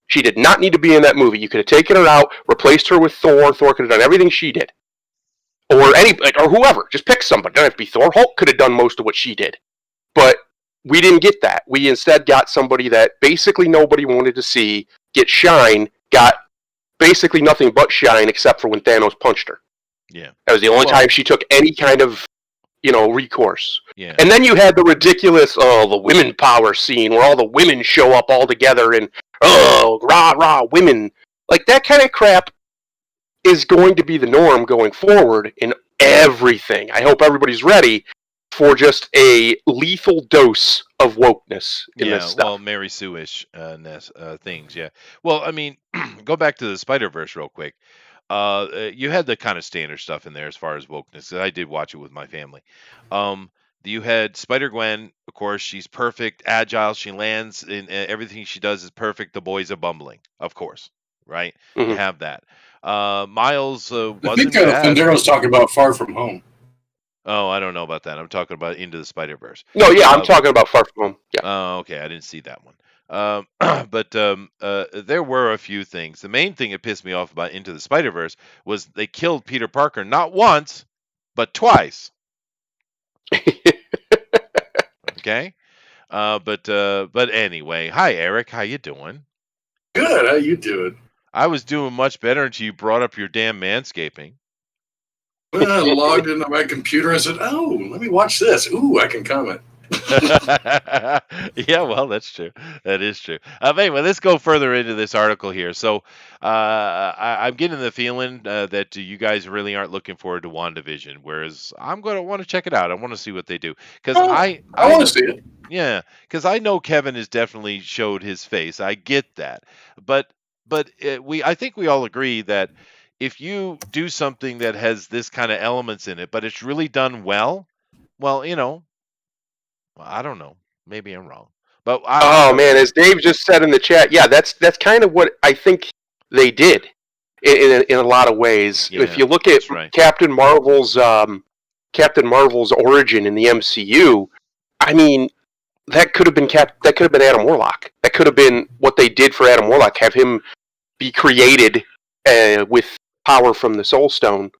She did not need to be in that movie. You could have taken her out, replaced her with Thor. Thor could have done everything she did. Or whoever. Just pick somebody. Doesn't have to be Thor. Hulk could have done most of what she did. But we didn't get that. We instead got somebody that basically nobody wanted to see get shine, got basically nothing but shine except for when Thanos punched her. Yeah. That was the only time she took any kind of, recourse. Yeah. And then you had the ridiculous, the women power scene where all the women show up all together and, rah, women. Like, that kind of crap is going to be the norm going forward in everything. I hope everybody's ready for just a lethal dose of wokeness in this stuff. Well, Mary Sue-ish things, yeah. Well, I mean, go back to the SpiderVerse real quick. You had the kind of standard stuff in there as far as wokeness. I did watch it with my family. You had Spider-Gwen, of course. She's perfect, agile. She lands, and everything she does is perfect. The boys are bumbling, of course, right? Mhm. You have that. Miles wasn't I think bad. Fandero's talking about Far From Home. Oh, I don't know about that. I'm talking about Into the Spider-Verse. No, yeah, I'm talking about Far From Home. Yeah. Oh, okay. I didn't see that one. But there were a few things. The main thing that pissed me off about Into the Spider-Verse was they killed Peter Parker not once, but twice. Okay. But anyway, hi Eric. How you doing? Good. How you doing? I was doing much better until you brought up your damn manscaping. Well, I logged into my computer and said, "Oh, let me watch this. Ooh, I can comment." Yeah, well, that's true. That is true. Anyway, let's go further into this article here. So, I'm getting the feeling that you guys really aren't looking forward to WandaVision, whereas I'm going to want to check it out. I want to see what they do because I want to see it. Yeah, because I know Kevin has definitely showed his face. I get that, but I think we all agree that if you do something that has this kind of elements in it, but it's really done well, I don't know. Maybe I'm wrong, but man, as Dave just said in the chat, yeah, that's kind of what I think they did in a lot of ways. Yeah, if you look at right. Captain Marvel's origin in the MCU, I mean, that could have been Adam Warlock. That could have been what they did for Adam Warlock. Have him be created with power from the Soul Stone,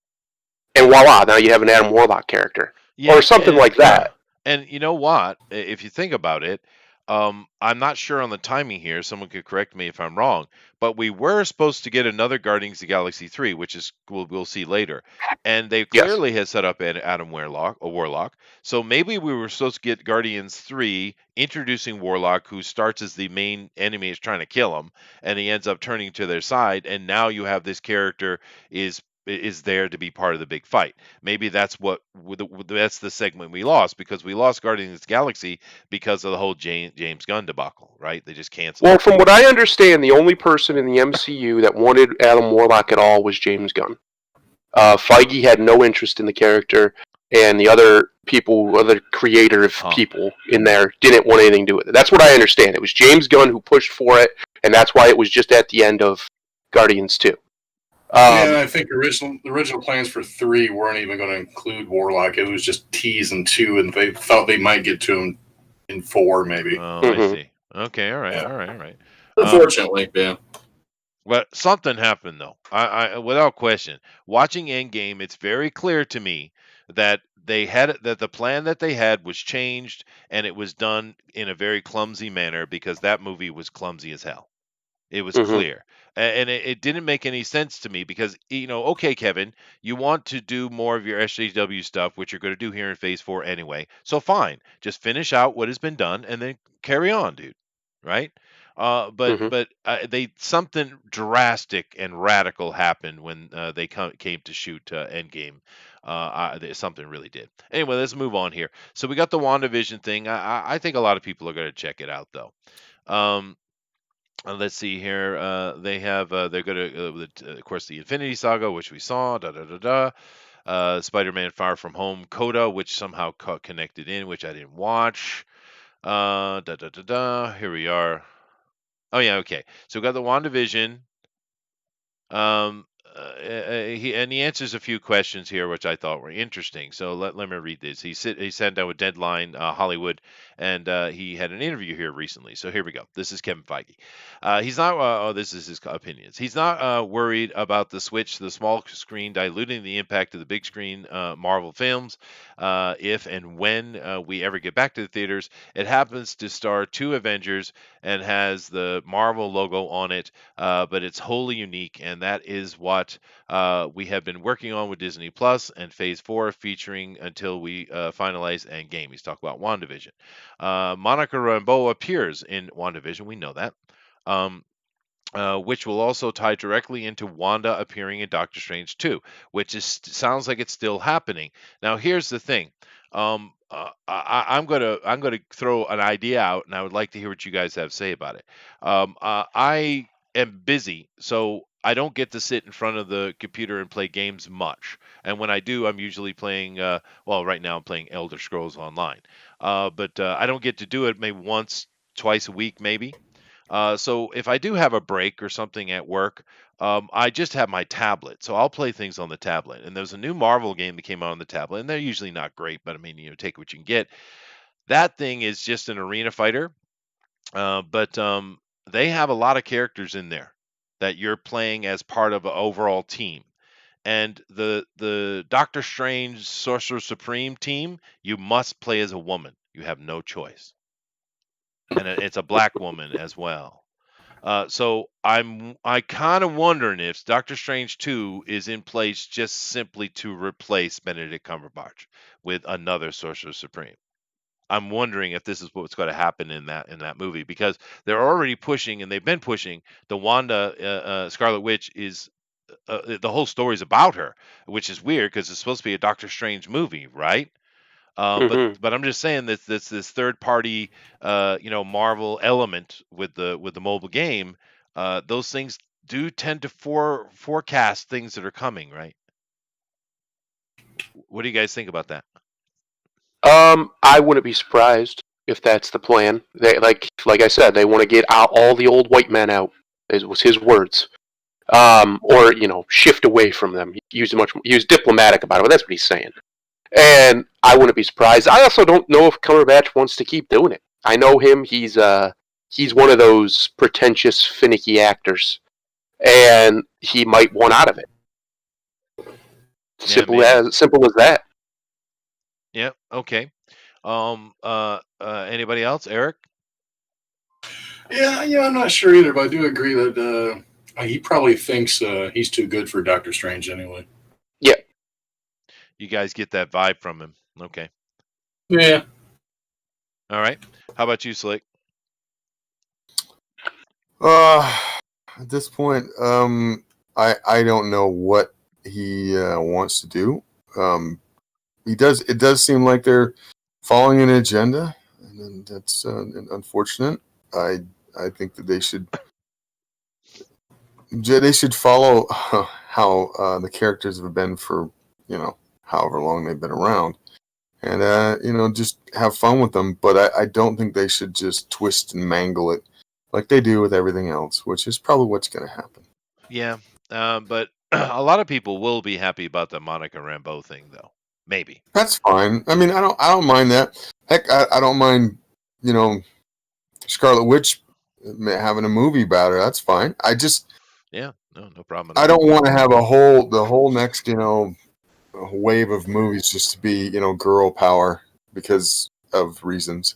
and voila, now you have an Adam Warlock character, or something like that. And you know what? If you think about it, I'm not sure on the timing here. Someone could correct me if I'm wrong, but we were supposed to get another Guardians of the Galaxy 3, which is we'll see later. And they clearly had set up Adam Warlock. So maybe we were supposed to get Guardians 3 introducing Warlock, who starts as the main enemy is trying to kill him, and he ends up turning to their side. And now you have this character is there to be part of the big fight. Maybe that's that's the segment we lost, because we lost Guardians of the Galaxy because of the whole James Gunn debacle, right? They just canceled. Well, from what I understand, the only person in the MCU that wanted Adam Warlock at all was James Gunn. Feige had no interest in the character, and the other creative people in there didn't want anything to do with it. That's what I understand. It was James Gunn who pushed for it, and that's why it was just at the end of Guardians 2. Yeah, I think the original plans for 3 weren't even going to include Warlock. It was just tease in 2, and they thought they might get to him in 4, maybe. Oh, I see. Okay, all right, all right. Unfortunately, yeah. But something happened, though. I without question, watching Endgame, it's very clear to me that the plan that they had was changed, and it was done in a very clumsy manner, because that movie was clumsy as hell. It was clear. And it didn't make any sense to me, because, okay, Kevin, you want to do more of your SJW stuff, which you're going to do here in Phase 4 anyway. So fine, just finish out what has been done and then carry on, dude. Right? Hmm. But they something drastic and radical happened when they came to shoot Endgame. Something really did. Anyway, let's move on here. So we got the WandaVision thing. I think a lot of people are going to check it out though. Um, let's see here. They have they're going to of course the Infinity Saga, which we saw. Da da da da. Spider-Man: Far From Home, Coda, which somehow connected in, which I didn't watch. Da da da da. Here we are. Oh yeah, okay. So we got the WandaVision. Um, he answers a few questions here, which I thought were interesting. So let me read this. He sat down with Deadline Hollywood, and he had an interview here recently. So here we go. This is Kevin Feige. He's not. This is his opinions. He's not worried about the switch to the small screen diluting the impact of the big screen Marvel films. If and when we ever get back to the theaters, it happens to star 2 Avengers and has the Marvel logo on it, but it's wholly unique, and that is what we have been working on with Disney Plus and Phase 4, featuring until we finalize Endgame. He's talking about WandaVision. Monica Rambeau appears in WandaVision. We know that. Which will also tie directly into Wanda appearing in Doctor Strange 2, which sounds like it's still happening. Now, here's the thing. I'm gonna throw an idea out, and I would like to hear what you guys have to say about it. I am busy, so I don't get to sit in front of the computer and play games much. And when I do, I'm usually playing. Well, right now I'm playing Elder Scrolls Online, but I don't get to do it maybe once, twice a week, maybe. So if I do have a break or something at work, I just have my tablet. So I'll play things on the tablet. And there's a new Marvel game that came out on the tablet, and they're usually not great, but I mean, take what you can get. That thing is just an arena fighter, but they have a lot of characters in there that you're playing as part of an overall team. And the Doctor Strange Sorcerer Supreme team, you must play as a woman. You have no choice, and it's a black woman as well. So I kind of wondering if Doctor Strange 2 is in place just simply to replace Benedict Cumberbatch with another Sorcerer Supreme. I'm wondering if this is what's going to happen in that movie, because they're already pushing, and they've been pushing the Wanda Scarlet Witch is the whole story is about her, which is weird because it's supposed to be a Doctor Strange movie, right? But Hmm. I'm just saying that this third party, Marvel element with the mobile game, those things do tend to forecast things that are coming, right? What do you guys think about that? I wouldn't be surprised if that's the plan. They like I said, they want to get out all the old white men out. It was his words. Or shift away from them. He was diplomatic about it, but that's what he's saying. And I wouldn't be surprised. I also don't know if Cumberbatch wants to keep doing it. I know him. He's one of those pretentious, finicky actors, and he might want out of it. Yeah, maybe. Simple as that. Yeah. Okay. Anybody else? Eric? Yeah, I'm not sure either, but I do agree that he probably thinks he's too good for Doctor Strange anyway. Yeah. You guys get that vibe from him. Okay. Yeah. All right. How about you, Slick? At this point, I don't know what he wants to do. It does seem like they're following an agenda, and that's unfortunate. I think that they should follow how the characters have been for however long they've been around, and just have fun with them. But I don't think they should just twist and mangle it like they do with everything else, which is probably what's going to happen. Yeah. But a lot of people will be happy about the Monica Rambeau thing, though. Maybe. That's fine. I mean, I don't mind that. Heck, I don't mind, Scarlet Witch having a movie about her. That's fine. Yeah. No problem I at all. don't want to have the whole next, wave of movies just to be, girl power because of reasons.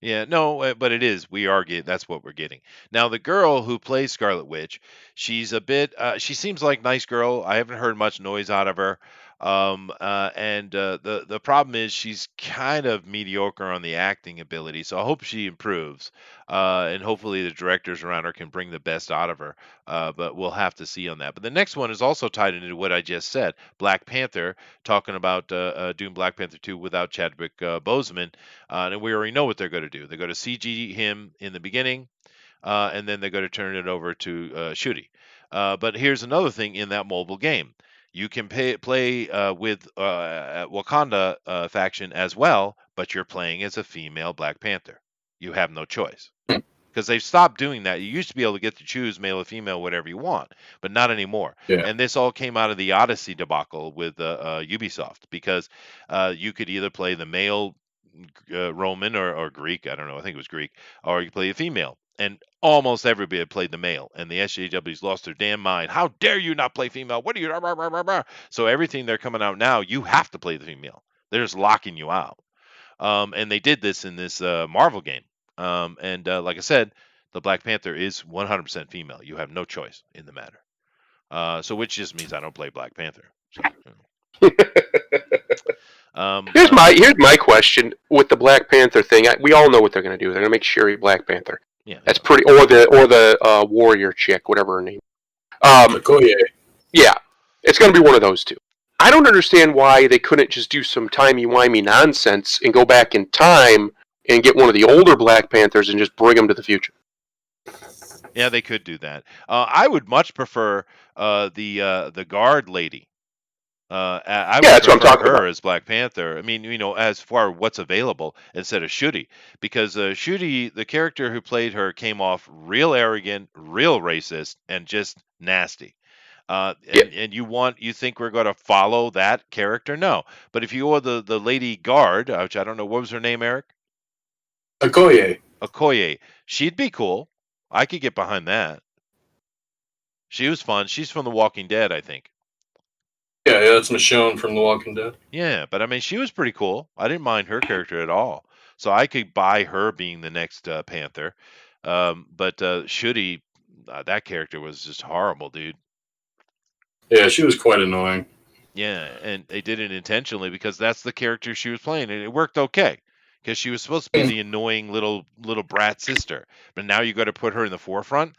Yeah, no, but it is. We are getting. That's what we're getting now. The girl who plays Scarlet Witch, she's a bit. She seems like nice girl. I haven't heard much noise out of her. The problem is she's kind of mediocre on the acting ability, so I hope she improves, and hopefully the directors around her can bring the best out of her. But we'll have to see on that. But the next one is also tied into what I just said. Black Panther, talking about doing Black Panther 2 without Chadwick Boseman, and we already know what they're going to do. They're going to CG him in the beginning, and then they're going to turn it over to Shuri. But here's another thing in that mobile game. You can play with Wakanda faction as well, but you're playing as a female Black Panther. You have no choice because they've stopped doing that. You used to be able to get to choose male or female, whatever you want, but not anymore. Yeah. And this all came out of the Odyssey debacle with Ubisoft, because you could either play the male Roman or Greek, I don't know, I think it was Greek, or you play a female. And almost everybody had played the male, and the SJWs lost their damn mind. How dare you not play female? What are you? Rah, rah, rah, rah. So everything they're coming out now, you have to play the female. They're just locking you out. And they did this in this Marvel game. Like I said, the Black Panther is 100% female. You have no choice in the matter. So which just means I don't play Black Panther. So, here's my question with the Black Panther thing. We all know what they're going to do. They're going to make Shuri Black Panther. yeah, That's pretty, or the warrior chick, whatever her name. Okoye. Yeah, it's going to be one of those two. I don't understand why they couldn't just do some timey-wimey nonsense and go back in time and get one of the older Black Panthers and just bring them to the future. Yeah, they could do that. I would much prefer the guard lady. I would that's what I'm prefer talking her about. as Black Panther. I mean, as far as what's available instead of Shuri, because Shuri, the character who played her, came off real arrogant, real racist, and just nasty. And you think we're going to follow that character? No. But if you were the lady guard, which I don't know, what was her name, Eric? Okoye. Okoye, she'd be cool. I could get behind that. She was fun. She's from The Walking Dead, I think. Yeah, that's Michonne from The Walking Dead. Yeah, but I mean, she was pretty cool. I didn't mind her character at all. So I could buy her being the next Panther. But Shuri, that character was just horrible, dude. Yeah, she was quite annoying. Yeah, and they did it intentionally because that's the character she was playing, and it worked okay because she was supposed to be the annoying little brat sister. But now you got to put her in the forefront.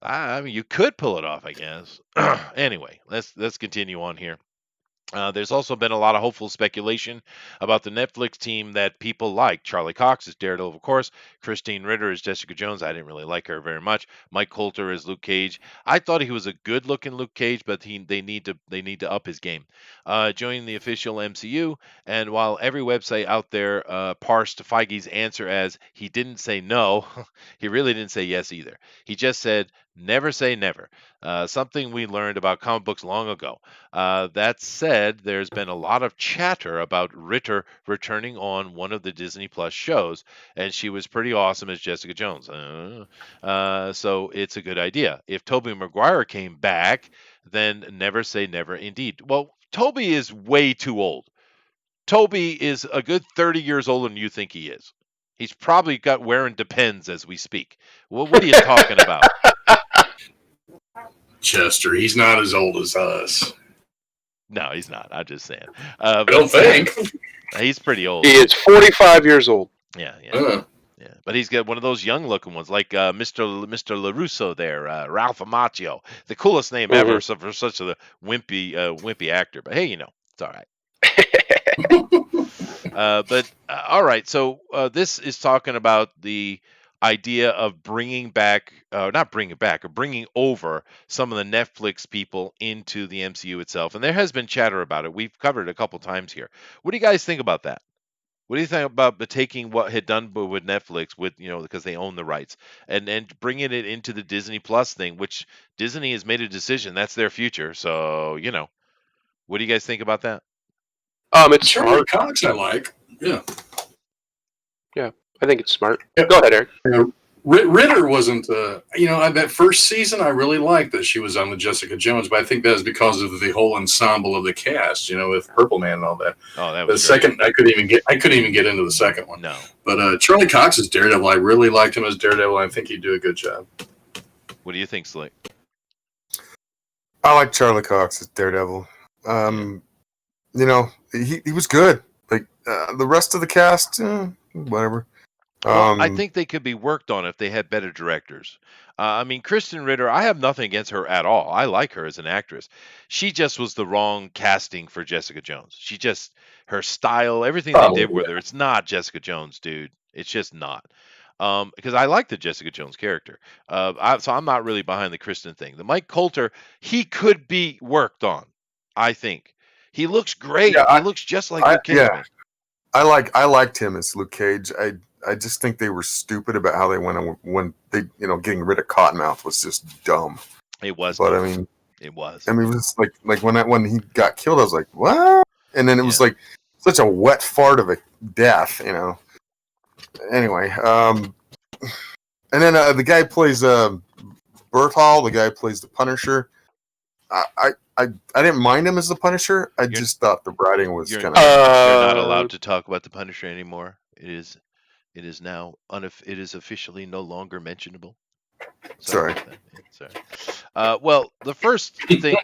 I mean, you could pull it off, I guess. Anyway, let's continue on here. There's also been a lot of hopeful speculation about the Netflix team that people like. Charlie Cox is Daredevil, of course. Christine Ritter is Jessica Jones. I didn't really like her very much. Mike Coulter is Luke Cage. I thought he was a good-looking Luke Cage, but they need to up his game. Joining the official MCU, and while every website out there parsed Feige's answer as he didn't say no, he really didn't say yes either. He just said, never say never. Something we learned about comic books long ago. That said, there's been a lot of chatter about Ritter returning on one of the Disney Plus shows, and she was pretty awesome as Jessica Jones. So it's a good idea. If Tobey Maguire came back, then never say never indeed. Well, Tobey is way too old. Tobey is a good 30 years older than you think he is. He's probably got wearing Depends as we speak. Well, what are you talking about? Chester, he's not as old as us. No, he's not. I'm just saying. I don't think. He's pretty old. He is 45 years old. Yeah. Uh. Yeah, but he's got one of those young-looking ones, like Mr. LaRusso there, Ralph Macchio, the coolest name ever for such a wimpy actor. But hey, it's all right. All right. So this is talking about the idea of bringing over some of the Netflix people into the MCU itself, and there has been chatter about it. We've covered it a couple times here. What do you guys think about that? What do you think about taking what had done with Netflix, because they own the rights, and bringing it into the Disney Plus thing, which Disney has made a decision that's their future. So what do you guys think about that? It's Charlie smart. Cox, I like. Yeah, I think it's smart. Yeah. Go ahead, Eric. Ritter wasn't. That first season I really liked that she was on the Jessica Jones, but I think that was because of the whole ensemble of the cast. With Purple Man and all that. Oh, that was the second. I couldn't even get into the second one. No. But Charlie Cox is Daredevil. I really liked him as Daredevil. I think he'd do a good job. What do you think, Slick? I like Charlie Cox as Daredevil. you know, he was good. Like the rest of the cast, whatever. Well, I think they could be worked on if they had better directors. I mean, Kristen Ritter, I have nothing against her at all. I like her as an actress. She just was the wrong casting for Jessica Jones. She just, her style, everything they did with her, it's not Jessica Jones, dude. It's just not. Because I like the Jessica Jones character. So I'm not really behind the Kristen thing. The Mike Coulter, he could be worked on, I think. He looks great. Yeah, He looks just like Luke Cage, man. I liked him as Luke Cage. I just think they were stupid about how they went on when they, getting rid of Cottonmouth was just dumb. It was. But dumb. I mean, it was. I mean, it was like when he got killed, I was like, what? And then it was like such a wet fart of a death, Anyway, and then the guy plays Berthal. The guy plays the Punisher. I didn't mind him as the Punisher. I just thought the writing was kind of. You're not allowed to talk about the Punisher anymore. It is now it is officially no longer mentionable. Sorry. Well, the first thing,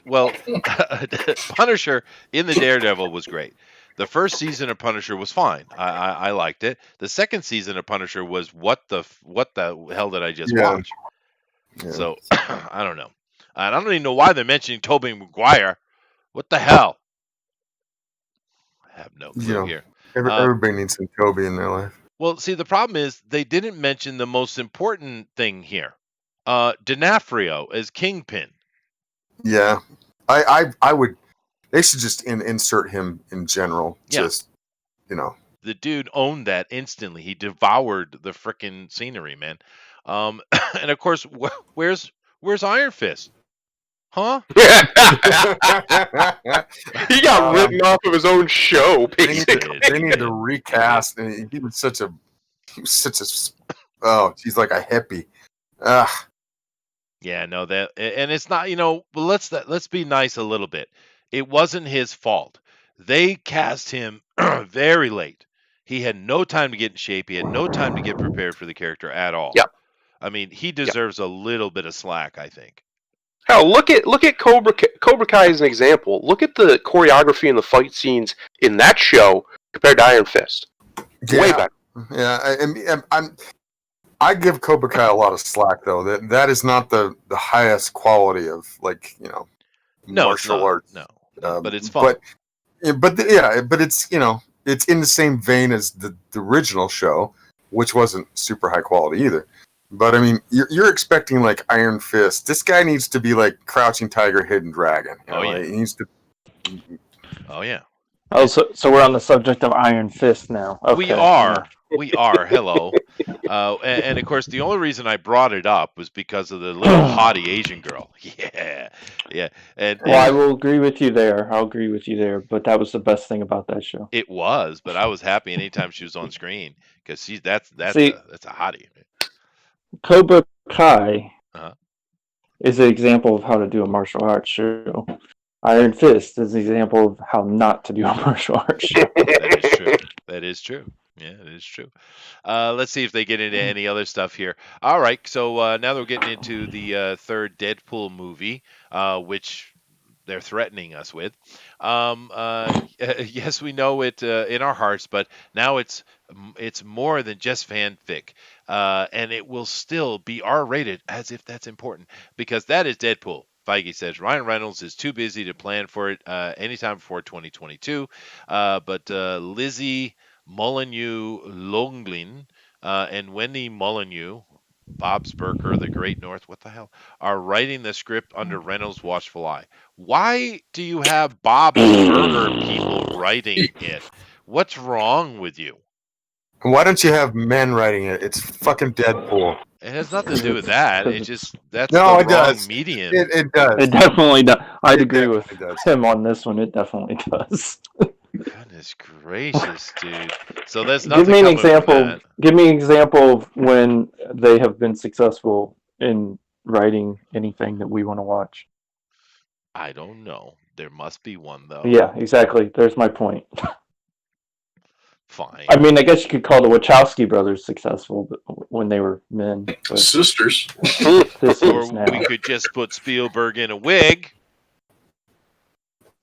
Punisher in the Daredevil was great. The first season of Punisher was fine. I liked it. The second season of Punisher was what the hell did I just watch? Yeah. So I don't know. And I don't even know why they're mentioning Tobey Maguire. What the hell? I have no clue here. Everybody needs some Tobey in their life. Well, see, the problem is they didn't mention the most important thing here. D'Onofrio as Kingpin. Yeah. I would. They should just insert him in general. Yeah. Just, The dude owned that instantly. He devoured the frickin' scenery, man. And of course, where's Iron Fist? Huh? He got written off of his own show. Basically, they need to recast. He was such a. Oh, he's like a hippie. Yeah, no, that, and it's not. Let's be nice a little bit. It wasn't his fault. They cast him very late. He had no time to get in shape. He had no time to get prepared for the character at all. Yeah. I mean, he deserves a little bit of slack, I think. Hell, look at Cobra Kai as an example. Look at the choreography and the fight scenes in that show compared to Iron Fist. Way better. Yeah, I give Cobra Kai a lot of slack though. That is not the highest quality of martial arts. No, but it's fun. But it's it's in the same vein as the original show, which wasn't super high quality either. But I mean, you're expecting like Iron Fist. This guy needs to be like Crouching Tiger, Hidden Dragon. Yeah. He needs to. Oh yeah. Oh, so we're on the subject of Iron Fist now. Okay. We are. Hello. And of course, the only reason I brought it up was because of the little haughty Asian girl. Yeah. And I will agree with you there. I'll agree with you there. But that was the best thing about that show. It was, but I was happy anytime she was on screen because that's a hottie. Cobra Kai is an example of how to do a martial arts show. Iron Fist is an example of how not to do a martial arts show. That is true. Yeah, it is true. Let's see if they get into any other stuff here. All right, so now we're getting into the third Deadpool movie, which they're threatening us with. Yes, we know it in our hearts, but now it's more than just fanfic, and it will still be R-rated, as if that's important, because that is Deadpool. Feige says Ryan Reynolds is too busy to plan for it anytime before 2022, but Lizzie Molyneux-Longlin and Wendy Molyneux, Bob Sperker, The Great North, what the hell, are writing the script under Reynolds' watchful eye. Why do you have Bob Sperker people writing it? What's wrong with you? Why don't you have men writing it? It's fucking Deadpool. It has nothing to do with that. It's just that's the wrong does. medium. It does. It definitely does. I'd agree with him on this one. It definitely does. Goodness gracious, dude. So there's nothing. Give me an example. Give me an example of when they have been successful in writing anything that we want to watch. I don't know. There must be one though. Yeah, exactly. There's my point. Fine. I mean, I guess you could call the Wachowski brothers successful when they were men. But sisters. Or we could just put Spielberg in a wig.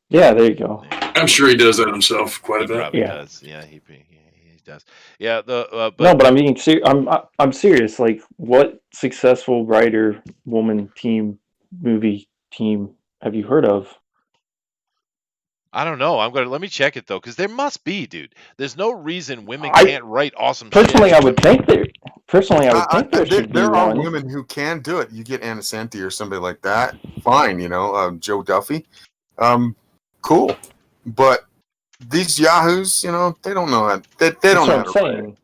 Yeah, there you go. I'm sure he does that himself quite a He bit. probably Yeah. does. Yeah, he does. Yeah, No, but but I'm being I'm serious. Like, what successful writer, woman, movie team have you heard of? I don't know. Let me check it though, because there must be, dude. There's no reason women I can't write awesome personally, shit. I would think there. Personally, I would think there should be there are one. women who can do it. You get Anna Santi or somebody like that, fine. Joe Duffy, cool. But these yahoos, they don't know how. They That's don't know what how I'm to write. saying.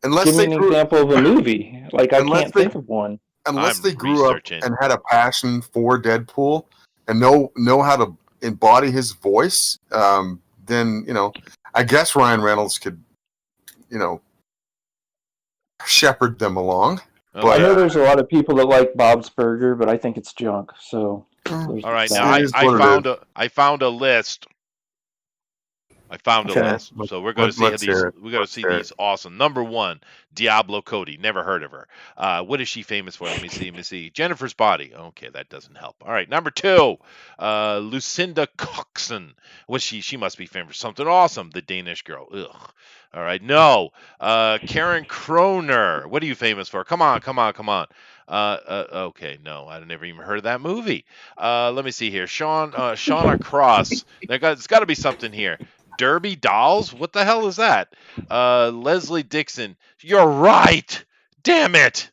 Unless Give me they an grew, example of a movie. Like, I unless can't they think of one. unless I'm they grew up researching. and had a passion for Deadpool and know how to embody his voice, then I guess Ryan Reynolds could shepherd them along. Okay. I But know there's a lot of people that like Bob's Burger, but I think it's junk. So there's All right, that. now It is I what it found is. I found a list. I found a Okay. list. So we're going to see Let's hear it. We're going to see these awesome. Number 1, Diablo Cody. Never heard of her. What is she famous for? Let me see. Jennifer's Body. Okay, that doesn't help. All right, number 2, Lucinda Coxon. Was she must be famous for something awesome. The Danish Girl. Ugh. All right, no. Karen Kroner. What are you famous for? Come on. Okay, no, I never even heard of that movie. Let me see here. Shauna Cross. There's got to be something here. Derby Dolls? What the hell is that? Leslie Dixon. You're right. Damn it.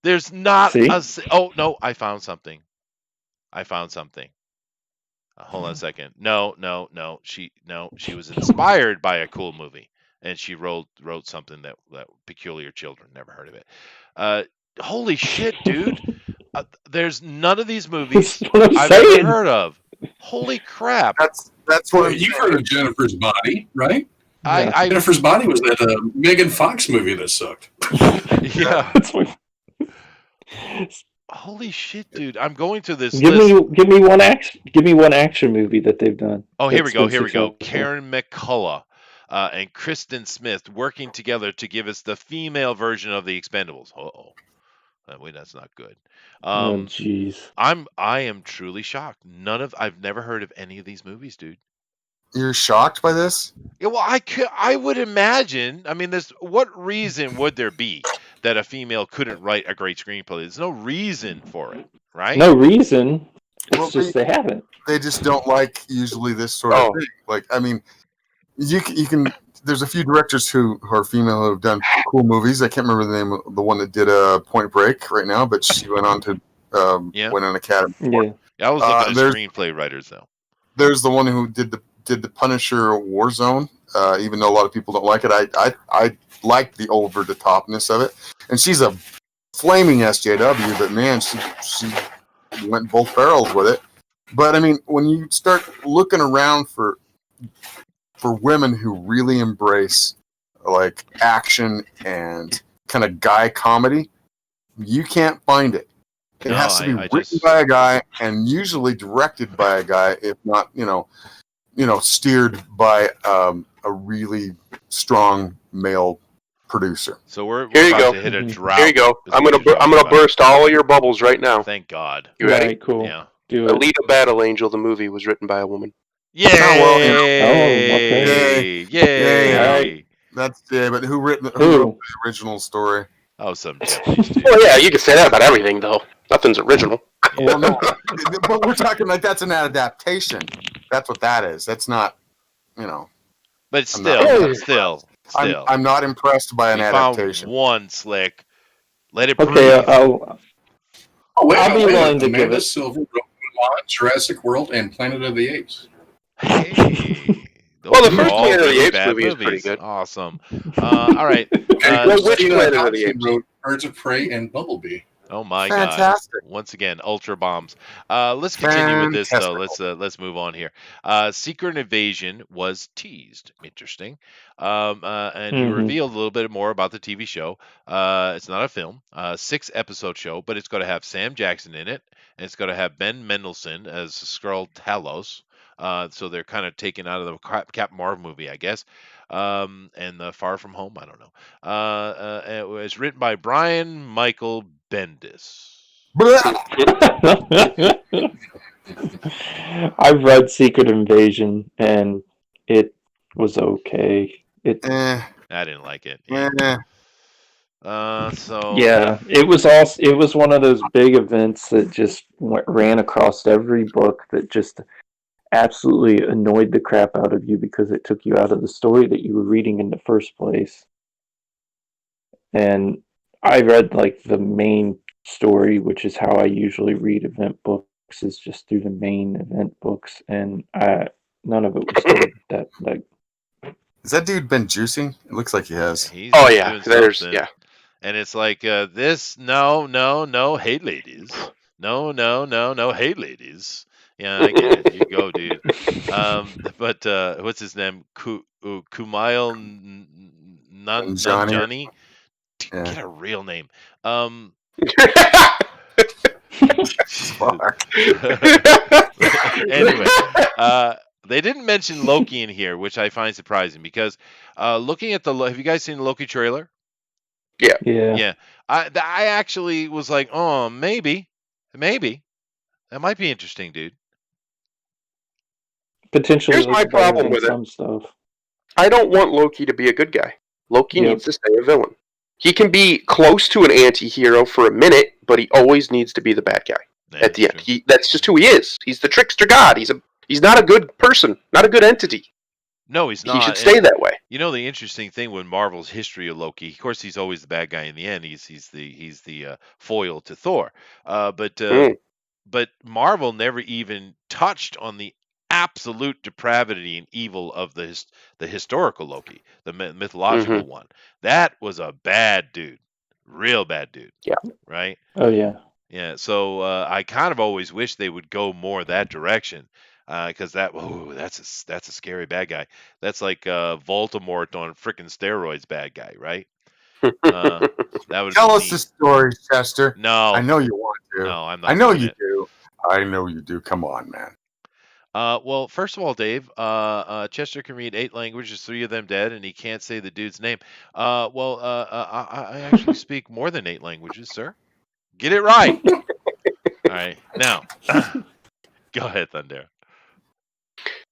There's not See? Oh no, I found something. Hold on a second. No. She was inspired by a cool movie, and she wrote something that Peculiar Children. Never heard of it. Holy shit, dude. There's none of these movies That's what I'm I've saying. ever heard of. Holy crap. That's what Well, you've heard of Jennifer's Body, right? I Jennifer's Body was that Megan Fox movie that sucked. yeah. That's what- Holy shit, dude. I'm going to this give list. me one action movie that they've done. Oh, here we that's go. been Here we go. successful. Karen McCullough and Kristen Smith working together to give us the female version of the Expendables. Uh-oh. Wait, that's not good. Oh jeez. I am truly shocked. I've never heard of any of these movies, dude. You're shocked by this? Yeah, well, I would imagine. I mean, what reason would there be that a female couldn't write a great screenplay? There's no reason for it, right? No reason. It's Well, just they haven't. They just don't like usually this sort of thing. Like, I mean, you can. There's a few directors who are female who have done cool movies. I can't remember the name of the one that did Point Break right now, but she went on to win an Academy. Yeah. I was looking at there's- screenplay writers though. There's the one who did the Punisher Warzone. Even though a lot of people don't like it, I like the over the topness of it. And she's a flaming SJW, but man, she went both barrels with it. But I mean, when you start looking around for women who really embrace like action and kind of guy comedy, you can't find it. It has to be written by a guy and usually directed by a guy, if not, steered by a really strong male producer. So we're Here you about go. to hit a drought. Here you go. is I'm what gonna you're I'm talking gonna burst all your bubbles right now. about. Thank God. You ready? Right, cool. Yeah. Do it. Alita Battle Angel, the movie, was written by a woman. Yay! well, Yay! Yay. That's but who wrote the original story? Oh, some Japanese dude. Well, yeah, you can say that about everything, though. Nothing's original. Well, no, but we're talking like that's an adaptation. That's what that is. That's not, But I'm still. I'm not impressed by an We adaptation. found one slick. Let it Okay, breathe. I'll be willing to give Amanda it. Silver wrote Mulan, Jurassic World, and Planet of the Apes. Hey. Well, the Those are first all Planet of the really Apes bad movie is pretty movies. good. Awesome. All right. Well, which Christina Planet of the Hodgson Apes? wrote Birds of Prey and Bumblebee. Oh my God! Fantastic. Once again, ultra bombs. Let's continue with this though. Fantastical. Let's move on here. Secret Invasion was teased. Interesting. And you revealed a little bit more about the TV show. It's not a film. 6-episode show, but it's going to have Sam Jackson in it, and it's going to have Ben Mendelsohn as Skrull Talos. So they're kind of taken out of the Captain Marvel movie, I guess. And Far From Home, I don't know. It was written by Brian Michael Bendis. I've read Secret Invasion, and it was okay. Eh, I didn't like it. Yeah. eh. So Yeah, it was also it was one of those big events that just ran across every book that just absolutely annoyed the crap out of you because it took you out of the story that you were reading in the first place. And I read like the main story, which is how I usually read event books, is just through the main event books, and none of it was good. That Has that dude been juicing? It looks like he has. he's Oh been yeah, doing there's something. yeah. And it's like this no, hey ladies. No, hey ladies. Yeah, I get it. You go, dude. But what's his name? Kumail And Johnny. Nanjiani? Yeah. Get a real name. Fuck. Anyway, they didn't mention Loki in here, which I find surprising because looking at have you guys seen the Loki trailer? yeah. Yeah, I actually was like, oh, maybe that might be interesting, dude. Potentially Here's my looks better problem than with it. some stuff. I don't want Loki to be a good guy. Loki Yep. needs to stay a villain. He can be close to an anti-hero for a minute, but he always needs to be the bad guy at the end. That's just who he is. He's the trickster god. He's not a good person, not a good entity. No, he's not. He should stay that way. You know the interesting thing with Marvel's history of Loki, of course, he's always the bad guy in the end. He's the foil to Thor. But Marvel never even touched on the absolute depravity and evil of the historical Loki, the mythological one. That was a bad dude, real bad dude. Yeah. Right. Oh yeah. Yeah. So I kind of always wish they would go more that direction. Because that's a scary bad guy. That's like Voldemort on frickin' steroids, bad guy, right? That would Tell us the story, Chester. No, I know you want to. No, I'm not. I know doing you it. do. I know you do. Come on, man. Well, first of all, Dave, Chester can read 8 languages, 3 of them dead, and he can't say the dude's name. I actually speak more than 8 languages, sir. Get it right. All right, now, go ahead, Thunder.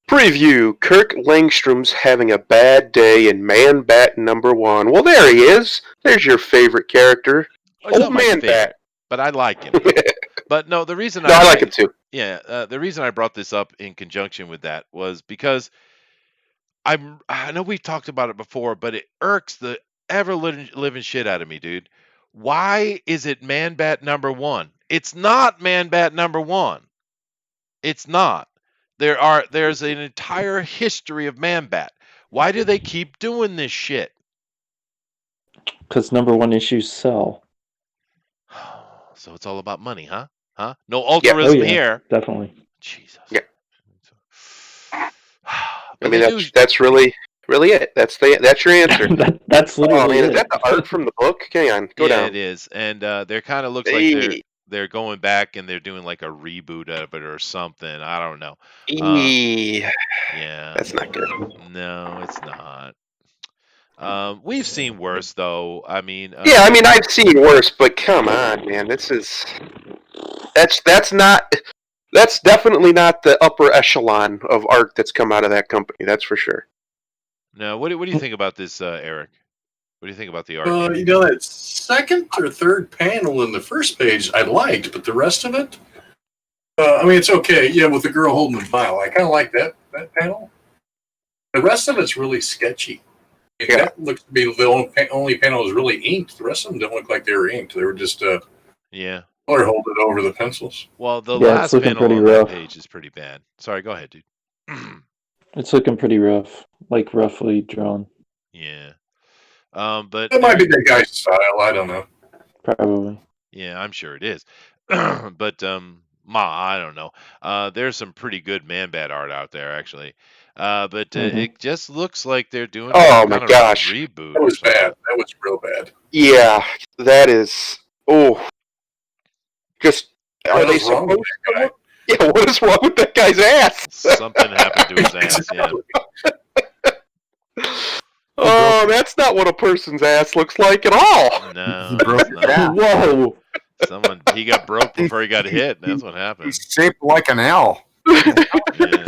Preview: Kirk Langstrom's having a bad day in ManBat #1. Well, there he is. There's your favorite character. He's not my ManBat. favorite, but I like him. But no, the reason I like him too. Yeah, the reason I brought this up in conjunction with that was because I know we've talked about it before, but it irks the ever living shit out of me, dude. Why is it ManBat #1? It's not ManBat #1. It's not. There's an entire history of ManBat. Why do they keep doing this shit? Because #1 issues sell. So it's all about money, huh? Huh? No altruism here. Definitely. Jesus. Yeah. But I mean, that's really it. That's your answer. That's literally. Oh man, it. is that the art from the book? Hang on, go down. Yeah, it is, and they're kind of looks like they're going back and they're doing like a reboot of it or something. I don't know. Yeah, that's not good. No, it's not. We've seen worse though. I mean, yeah, I mean, I've seen worse, but come on, man, that's definitely not the upper echelon of art that's come out of that company. That's for sure. No, what do you think about this, Eric? What do you think about the art? That second or third panel in the first page I liked, but the rest of it, I mean, it's okay. Yeah, with the girl holding the vial, I kind of like that panel. The rest of it's really sketchy. Yeah. That looks to be the only panel is really inked. The rest of them don't look like they were inked. They were just yeah. Or hold it over the pencils. Well, the last panel on that page is pretty bad. Sorry, go ahead, dude. It's looking pretty rough, like roughly drawn. Yeah. But it might be that guy's style. I don't know. Probably. Yeah, I'm sure it is. But I don't know. There's some pretty good ManBat art out there, actually. But it just looks like they're doing oh my gosh reboot. That was bad. That was real bad. Yeah, that is. Just are they supposed to? Yeah, what is wrong with that guy's ass? Something happened to his ass. Yeah. Oh, that's not what a person's ass looks like at all. No. He broke his ass. Whoa. He got broke He- before he got he- hit. he- That's what happened. He's shaped like an L. Yeah,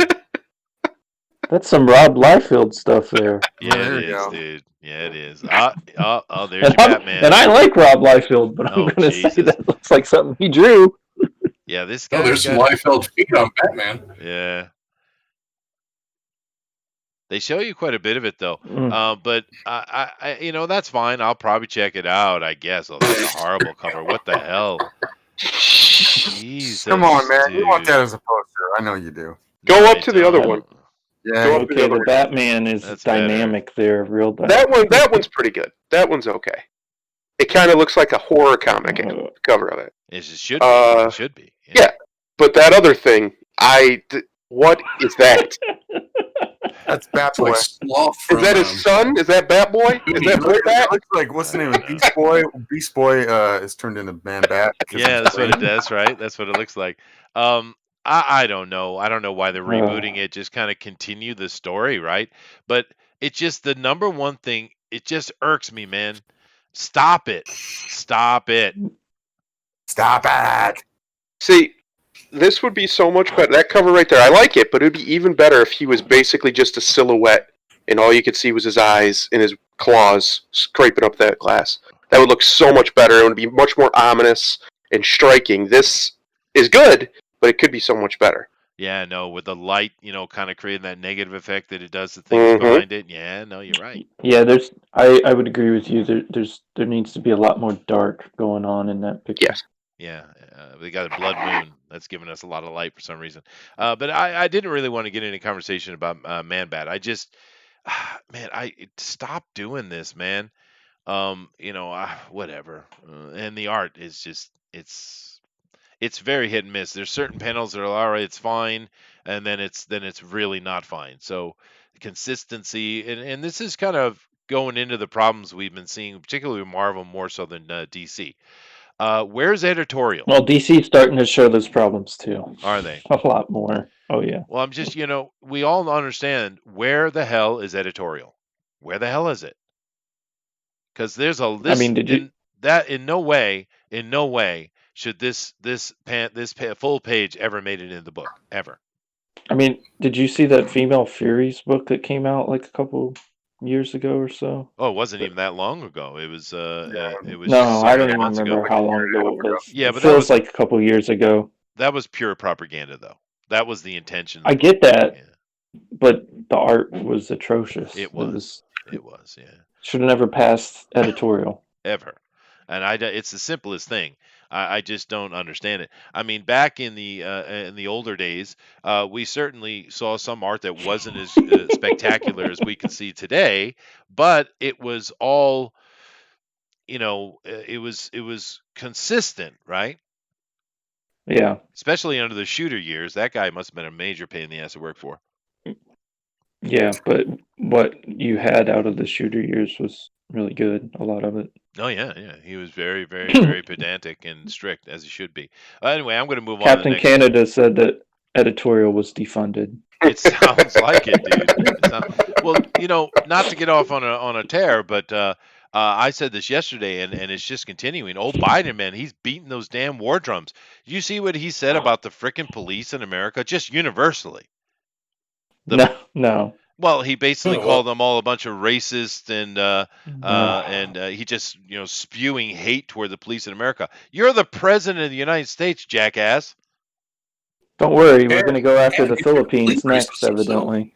That's some Rob Liefeld stuff there. yeah, it There you is, go. dude. Yeah, it is. Oh, there's And, your Batman. and I like Rob Liefeld, but I'm Oh, going to say Jesus. that looks like something he drew. Yeah, this Oh, guy there's some got. Liefeld feet on Batman. Yeah. They show you quite a bit of it though, Mm. but that's fine. I'll probably check it out. I guess. Oh, that's a horrible cover. What the hell? Jesus, Come on, man. You want dude. that as a poster. I know you do. Go No, up I to the other don't. one. Yeah. Go up to the Okay, other the one. Batman is That's better. dynamic there, real dynamic. That one's pretty good. That one's okay. It kind of looks like a horror comic cover of it. It should be. It should be. Yeah. But that other thing, what is that? That's Bat It's Boy. like Sloth Is from, that his son? Is that Bat Boy? Is that Boy It Bat? looks like, what's the name of Beast Boy? Beast Boy is turned into ManBat. Yeah, that's what it does, right? That's what it looks like. I don't know. I don't know why they're rebooting it. Just kind of continue the story, right? But it's just the number one thing. It just irks me, man. Stop it. Stop it. Stop it. See, this would be so much better. That cover right there, I like it, but it would be even better if he was basically just a silhouette and all you could see was his eyes and his claws scraping up that glass. That would look so much better. It would be much more ominous and striking. This is good, but it could be so much better. Yeah, no, with the light, kind of creating that negative effect that it does the things behind it. Yeah, no, you're right. Yeah, I would agree with you. There needs to be a lot more dark going on in that picture. Yes. Yeah, we got a blood moon that's giving us a lot of light for some reason. But I didn't really want to get into conversation about ManBat. I just, stop doing this, man. Whatever. And the art is just, it's very hit and miss. There's certain panels that are all right, it's fine, and then it's really not fine. So consistency, and this is kind of going into the problems we've been seeing, particularly with Marvel more so than DC. Where's editorial? Well, DC's starting to show those problems too. Are they? A lot more. Oh yeah. Well, I'm just, we all understand where the hell is editorial? Where the hell is it? Because there's a list. I mean, did you? In no way should this full page ever made it in the book ever. I mean, did you see that Female Furies book that came out like a couple years ago or so? Oh, it wasn't even that long ago. It was. It was. No, just I don't several even months remember ago. how long ago it was. Yeah, it but that feels was like a couple years ago. That was pure propaganda, though. That was the intention. I get that, Yeah. but the art was atrocious. It was. Yeah. Should have never passed editorial. Ever. And it's the simplest thing. I just don't understand it. I mean, back in the older days, we certainly saw some art that wasn't as spectacular as we can see today, but it was all, it was consistent, right? Yeah. Especially under the Shooter years. That guy must have been a major pain in the ass to work for. Yeah, but what you had out of the Shooter years was really good. A lot of it. Oh yeah. He was very, very, very pedantic and strict, as he should be. Anyway, I'm going to move on. Captain Canada said that editorial was defunded. It sounds like it, dude. Well, not to get off on a tear, but I said this yesterday, and it's just continuing. Old Biden, man, he's beating those damn war drums. Did you see what he said about the frickin' police in America, just universally? No. Well, he basically called them all a bunch of racists, and he just spewing hate toward the police in America. You're the president of the United States, jackass. Don't worry, we're going to go after the Philippines next, evidently.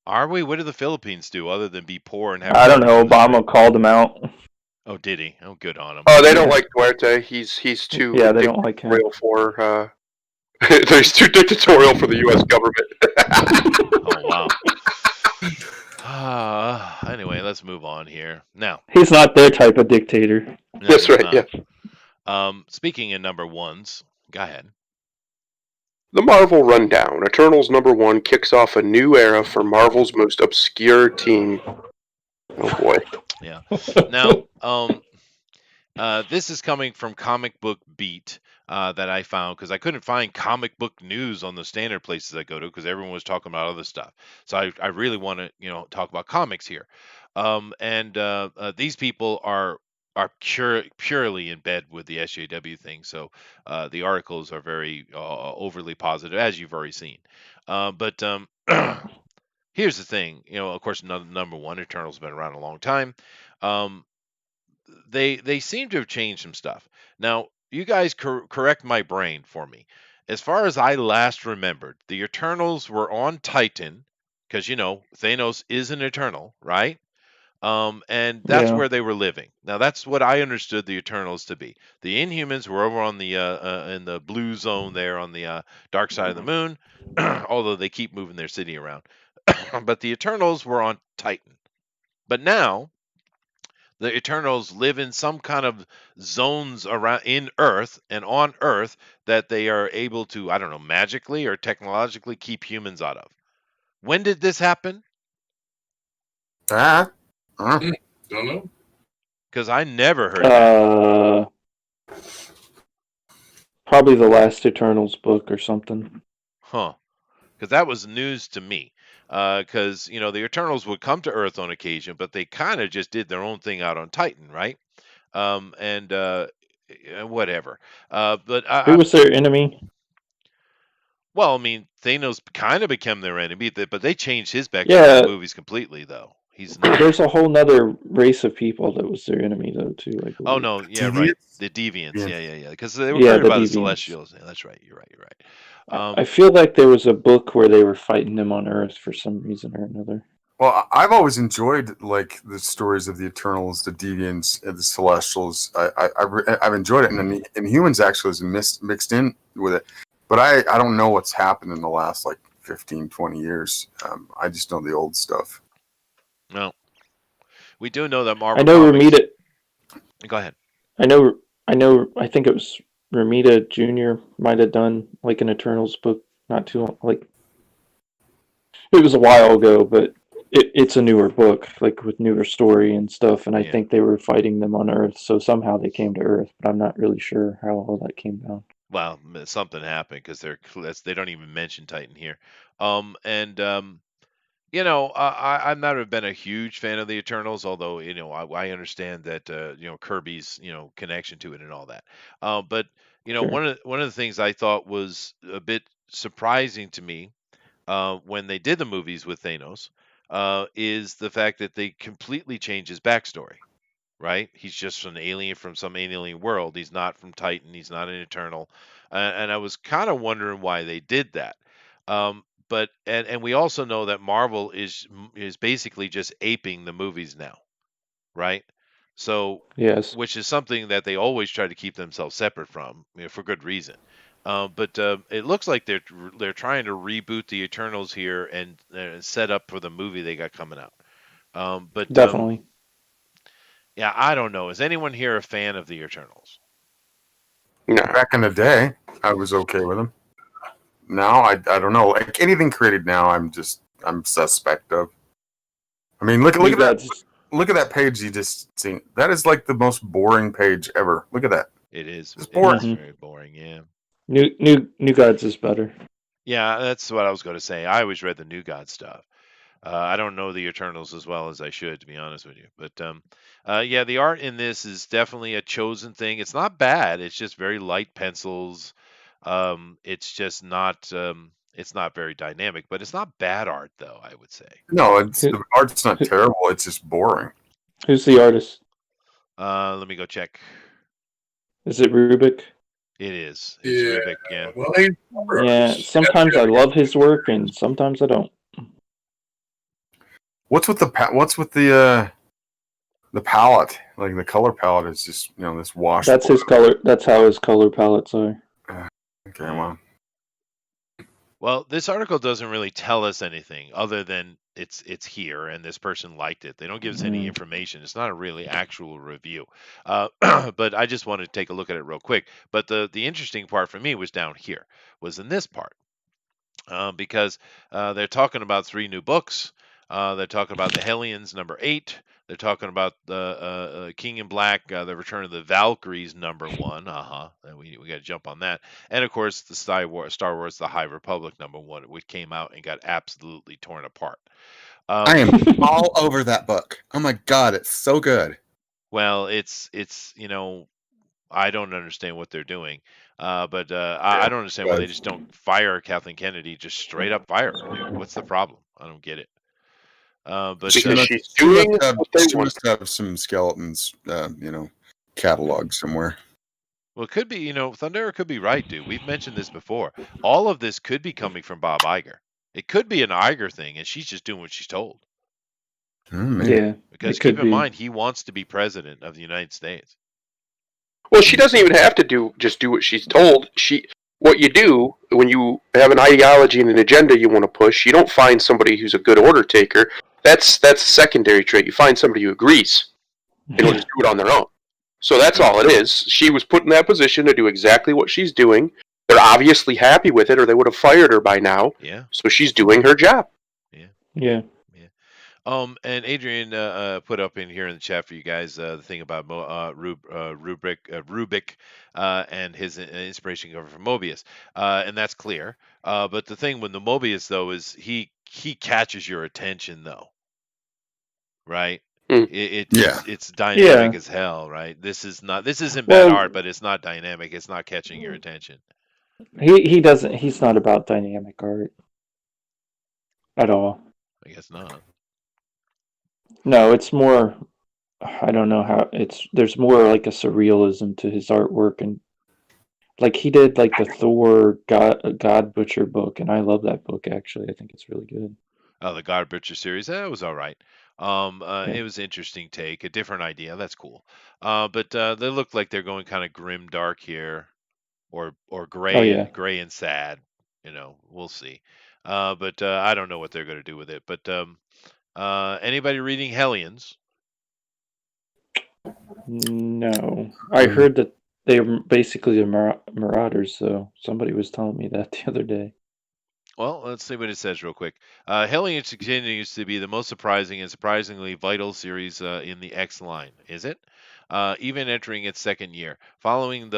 Are we? What do the Philippines do other than be poor and have? I don't know. Obama called him out. Oh, did he? Oh, good on him. Oh, they don't like Duarte. He's too. Yeah, they don't like him. For he's too dictatorial for the U.S. government. Oh wow. Anyway, let's move on here. Now, he's not their type of dictator. No, that's right. Yeah. Speaking in number ones, go ahead. The Marvel Rundown. Eternals #1 kicks off a new era for Marvel's most obscure team. Oh boy. Yeah. Now, this is coming from Comic Book Beat that I found because I couldn't find comic book news on the standard places I go to because everyone was talking about other stuff. So I really want to talk about comics here. And these people are are purely in bed with the SJW thing. So the articles are very overly positive, as you've already seen. But here's the thing, of course, number one, Eternal's been around a long time. Um, they seem to have changed some stuff. Now, you guys correct my brain for me. As far as I last remembered, the Eternals were on Titan because Thanos is an Eternal, right? And that's Yeah. where they were living. Now, that's what I understood the Eternals to be. The Inhumans were over on the in the blue zone there on the dark side of the moon, although they keep moving their city around. But the Eternals were on Titan. But now the Eternals live in some kind of zones around in Earth and on Earth that they are able to, I don't know, magically or technologically keep humans out of. When did this happen? Ah. Don't know. Because I never heard that. Probably the last Eternals book or something. Huh. Because that was news to me. Because, the Eternals would come to Earth on occasion, but they kind of just did their own thing out on Titan, right? And whatever. But Who was their enemy? well, I mean, Thanos kind of became their enemy, but they changed his backstory Yeah. in the movies completely, though. He's not. There's a whole nother race of people that was their enemy, though, too, I believe. Oh, no. Yeah, right. Deviants? The Deviants. Yeah. Yeah. Because they were Yeah, worried the about the Deviants. Celestials. Yeah, that's right. You're right. I feel like there was a book where they were fighting them on Earth for some reason or another. Well, I've always enjoyed like the stories of the Eternals, the Deviants, and the Celestials. I've enjoyed it, and Humans actually is mixed in with it. But I don't know what's happened in the last like 15, 20 years. I just know the old stuff. No. We do know that Marvel I know Comics... Ramita. Go ahead. I know. I think it was Ramita Jr. might have done like an Eternals book not too long. Like it was a while ago, but it's a newer book, like with newer story and stuff. And I think they were fighting them on Earth, so somehow they came to Earth. But I'm not really sure how all that came down. Well, something happened because they don't even mention Titan here. I've never been a huge fan of the Eternals, although I understand that Kirby's connection to it and all that. But Sure. one of the things I thought was a bit surprising to me when they did the movies with Thanos is the fact that they completely changed his backstory. Right? He's just an alien from some alien world. He's not from Titan. He's not an Eternal. And I was kind of wondering why they did that. But we also know that Marvel is basically just aping the movies now, right? So Yes. which is something that they always try to keep themselves separate from, for good reason. But it looks like they're trying to reboot the Eternals here and set up for the movie they got coming out. But Definitely. yeah, I don't know. Is anyone here a fan of the Eternals? No. Back in the day, I was okay with them. Now, I don't know. Like anything created now, I'm suspect of. I mean, look at that. Look at that page you just seen. That is like the most boring page ever. Look at that. It is. It's boring. It is very boring. Yeah. New Gods is better. Yeah, that's what I was going to say. I always read the New God stuff. I don't know the Eternals as well as I should, to be honest with you. But yeah, the art in this is definitely a chosen thing. It's not bad. It's just very light pencils. It's just not. It's not very dynamic, but it's not bad art, though. I would say. No, the art's not terrible. It's just boring. Who's the artist? Let me go check. Is it Rubik? It is. It's Rubik, yeah. Well, yeah. Sometimes I love his work, and sometimes I don't. What's with the palette? Like the color palette is just this wash. That's his color. That's how his color palettes are. Okay, well. Well, this article doesn't really tell us anything other than it's here and this person liked it. They don't give us any information. It's not a really actual review. But I just wanted to take a look at it real quick. But the interesting part for me was down here, was in this part. Because they're talking about 3 new books. They're talking about the Hellions, number 8. They're talking about the King in Black, the Return of the Valkyries, number 1. We got to jump on that. And of course, the Star Wars, The High Republic, number 1, which came out and got absolutely torn apart. I am all over that book. Oh my god, it's so good. Well, it's I don't understand what they're doing. But I don't understand why they just don't fire Kathleen Kennedy. Just straight up fire her, dude. What's the problem? I don't get it. But Because must, she's doing have, what they she want. must have some skeletons, catalog somewhere. well, it could be. Thundera could be right, dude. We've mentioned this before. All of this could be coming from Bob Iger. It could be an Iger thing, and she's just doing what she's told. Maybe. Yeah, Because it could keep in be. mind, he wants to be president of the United States. Well, she doesn't even have to do what she's told. What you do when you have an ideology and an agenda you want to push, you don't find somebody who's a good order taker. That's a secondary trait. You find somebody who agrees. They don't just do it on their own. So that's all it is. She was put in that position to do exactly what she's doing. They're obviously happy with it, or they would have fired her by now. Yeah. So she's doing her job. Yeah. And Adrian put up in here in the chat for you guys the thing about Rubik and his inspiration coming from Mobius, and that's clear. But the thing with the Mobius though is he catches your attention though, right? Mm. It's dynamic Yeah. as hell, right? This isn't bad Well- art, but it's not dynamic. It's not catching your attention. He doesn't. He's not about dynamic art at all. I guess not. No, it's more. I don't know how it's. There's more like a surrealism to his artwork, and like he did like the Thor God Butcher book, and I love that book actually. I think it's really good. The God Butcher series, that was all right. It was an interesting take, a different idea. That's cool. But they look like they're going kind of grim dark here, or gray, Oh, yeah. gray and sad. We'll see. But I don't know what they're going to do with it. But anybody reading Hellions? No, I heard that they're basically the Marauders. So somebody was telling me that the other day. Well, let's see what it says real quick. Hellions continues to be the most surprising and surprisingly vital series in the X line. Is it? Even entering its second year, following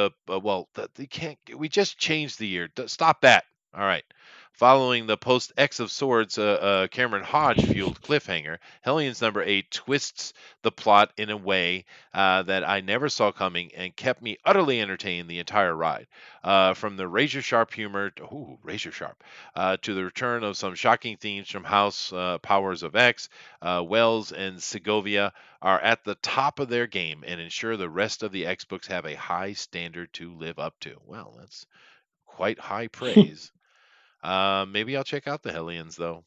we just changed the year. Stop that. All right. Following the post X of Swords, Cameron Hodge fueled cliffhanger, Hellions number 8 twists the plot in a way that I never saw coming and kept me utterly entertained the entire ride. From the razor sharp humor, to the return of some shocking themes from House Powers of X, Wells and Segovia are at the top of their game and ensure the rest of the X books have a high standard to live up to. Well, that's quite high praise. Maybe I'll check out the Hellions, though.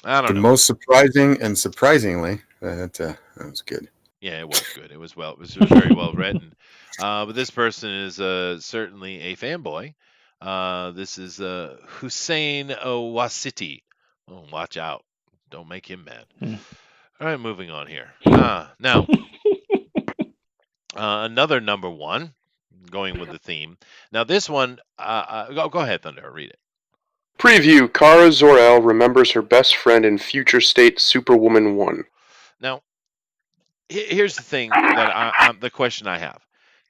I don't know. Most surprising and surprisingly, that was good. Yeah, it was good. It was very well written. But this person is certainly a fanboy. This is Hussein Wasiti. Oh, watch out. Don't make him mad. All right, moving on here. Now, another number one, going with the theme. Now, this one, go ahead, Thunder, read it. Preview: Kara Zor-El remembers her best friend in Future State Superwoman 1. Now, here's the thing that the question I have.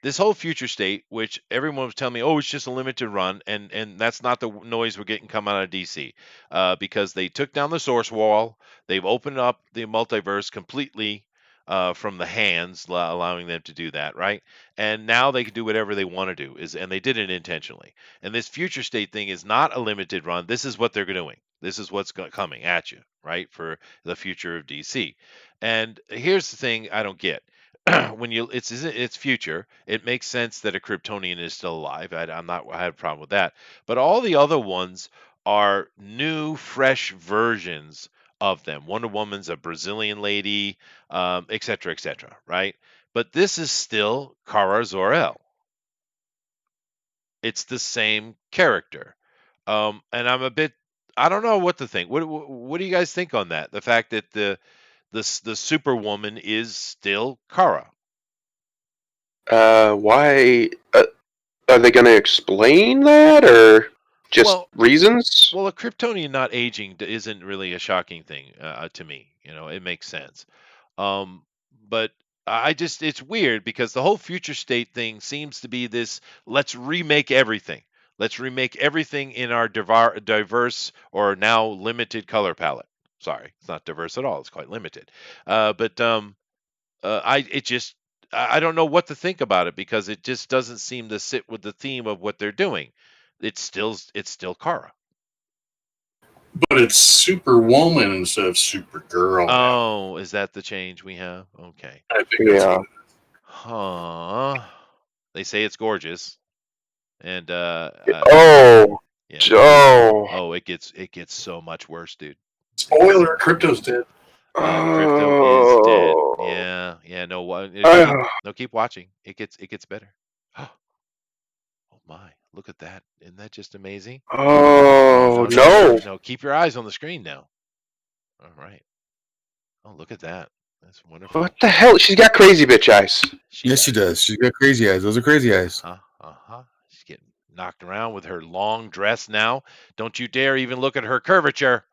This whole Future State, which everyone was telling me, oh, it's just a limited run, and that's not the noise we're getting come out of DC, because they took down the source wall, they've opened up the multiverse completely from the hands, allowing them to do that, right? And now they can do whatever they want to do, and they did it intentionally. And this Future State thing is not a limited run. This is what they're doing. This is what's coming at you, right, for the future of DC. And here's the thing I don't get. When it's future, it makes sense that a Kryptonian is still alive. I have a problem with that. But all the other ones are new, fresh versions of them. Wonder Woman's a Brazilian lady, et cetera, right? But this is still Kara Zor-El. It's the same character. And I don't know what to think. What do you guys think on that? The fact that the Superwoman is still Kara. Why? Are they going to explain that, or just reasons? Well, a Kryptonian not aging isn't really a shocking thing to me. It makes sense. But it's weird because the whole Future State thing seems to be this: let's remake everything. Let's remake everything in our diverse or now limited color palette. Sorry, it's not diverse at all. It's quite limited. I don't know what to think about it because it just doesn't seem to sit with the theme of what they're doing. It's still Kara. But it's Superwoman instead of Supergirl now. Oh, is that the change we have? Okay. I think that's Yeah. what it is. Huh. They say it's gorgeous. And Oh, yeah. oh, It gets so much worse, dude. Spoiler, Crypto's dead. Crypto is dead. oh. Yeah, no, Ah. keep watching. It gets better. Oh my, look at that. Isn't that just amazing? Oh, no. No, keep your eyes on the screen now. All right. Oh, look at that. That's wonderful. What the hell? She's got crazy bitch eyes. Yes, she does. She's got crazy eyes. Those are crazy eyes. She's getting knocked around with her long dress now. Don't you dare even look at her curvature.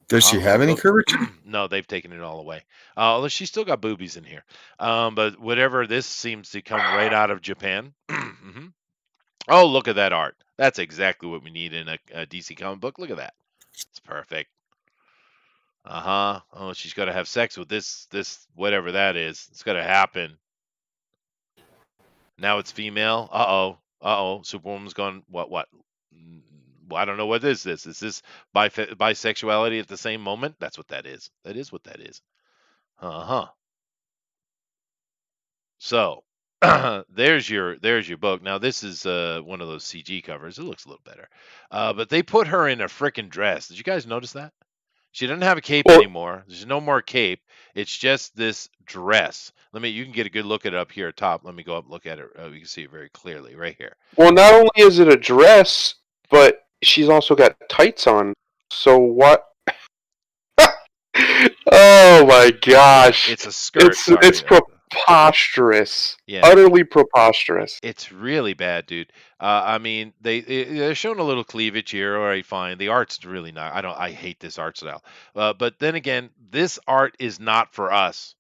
Does she have any look. curvature? No, they've taken it all away. Although she's still got boobies in here. But whatever, this seems to come right out of Japan. hmm Oh, look at that art. That's exactly what we need in a DC comic book. Look at that. It's perfect. Oh, she's got to have sex with this whatever that is. It's got to happen. Now it's female. Superwoman's gone. What? Well, I don't know what is this. Is this bisexuality at the same moment? That's what that is. That is what that is. So there's your book. Now this is one of those CG covers. It looks a little better. But they put her in a frickin' dress. Did you guys notice that? She doesn't have a cape anymore. There's no more cape. It's just this dress. You can get a good look at it up here top. Let me go up and look at it. You can see it very clearly right here. Well, not only is it a dress, but she's also got tights on. So what? Oh my gosh! It's a skirt. It's preposterous. Yeah. Utterly preposterous. It's really bad, dude. I mean, they're showing a little cleavage here. All right, fine. The art's really not. I hate this art style. But then again, this art is not for us.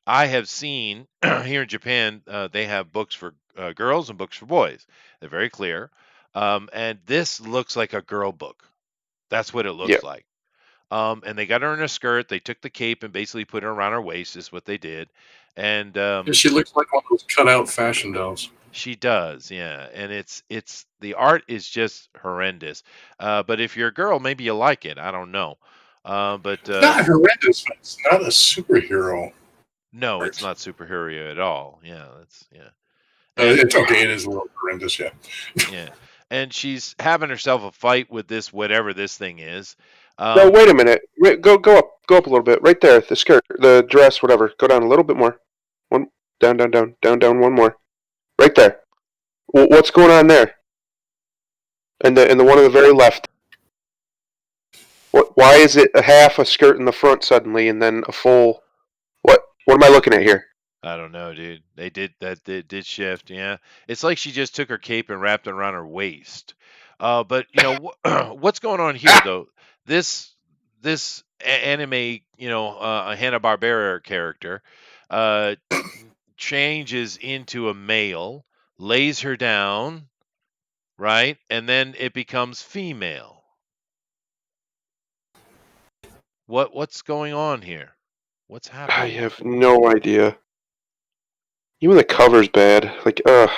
I have seen here in Japan, they have books for girls and books for boys. They're very clear. And this looks like a girl book. That's what it looks like. And they got her in a skirt. They took the cape and basically put her around her waist. Is what they did. And she looks like one of those cutout fashion dolls. She does, yeah. And it's the art is just horrendous. But if you're a girl, maybe you like it. I don't know. But not horrendous. But it's not a superhero. No, it's not superhero at all. Yeah, that's yeah. It's okay. It is a little horrendous, yeah. Yeah, and she's having herself a fight with this whatever this thing is. No, wait a minute. Go up a little bit. Right there, the skirt, the dress, whatever. Go down a little bit more. One down. One more. Right there. What's going on there? And the one on the very left. Why is it a half a skirt in the front suddenly, and then a full? What am I looking at here? I don't know, dude. They did shift. Yeah, it's like she just took her cape and wrapped it around her waist. But you know what's going on here though? This anime, a Hanna-Barbera character, changes into a male, lays her down, right, and then it becomes female. What's going on here? What's happening? I have no idea. Even the cover's bad. Like, ugh.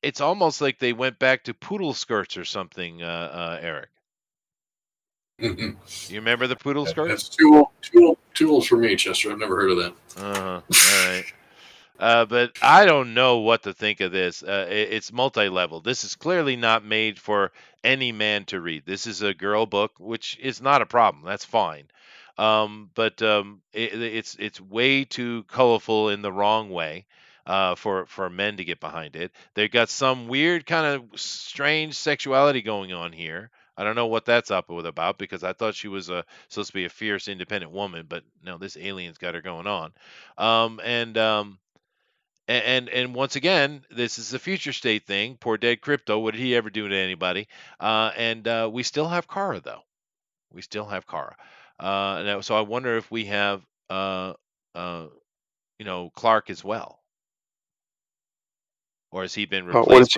It's almost like they went back to poodle skirts or something, Eric. Mm-hmm. You remember the poodle skirts? That's too old for me, Chester. I've never heard of that. All right. But I don't know what to think of this. It's multi-level. This is clearly not made for any man to read. This is a girl book, which is not a problem. That's fine. But it's way too colorful in the wrong way for men to get behind it. They've got some weird kind of strange sexuality going on here. I don't know what that's up with about because I thought she was supposed to be a fierce, independent woman, but no, this alien's got her going on. And once again, this is a future state thing. Poor dead Crypto. What did he ever do to anybody? And we still have Kara, though. We still have Kara. So I wonder if we have, Clark as well, or has he been replaced?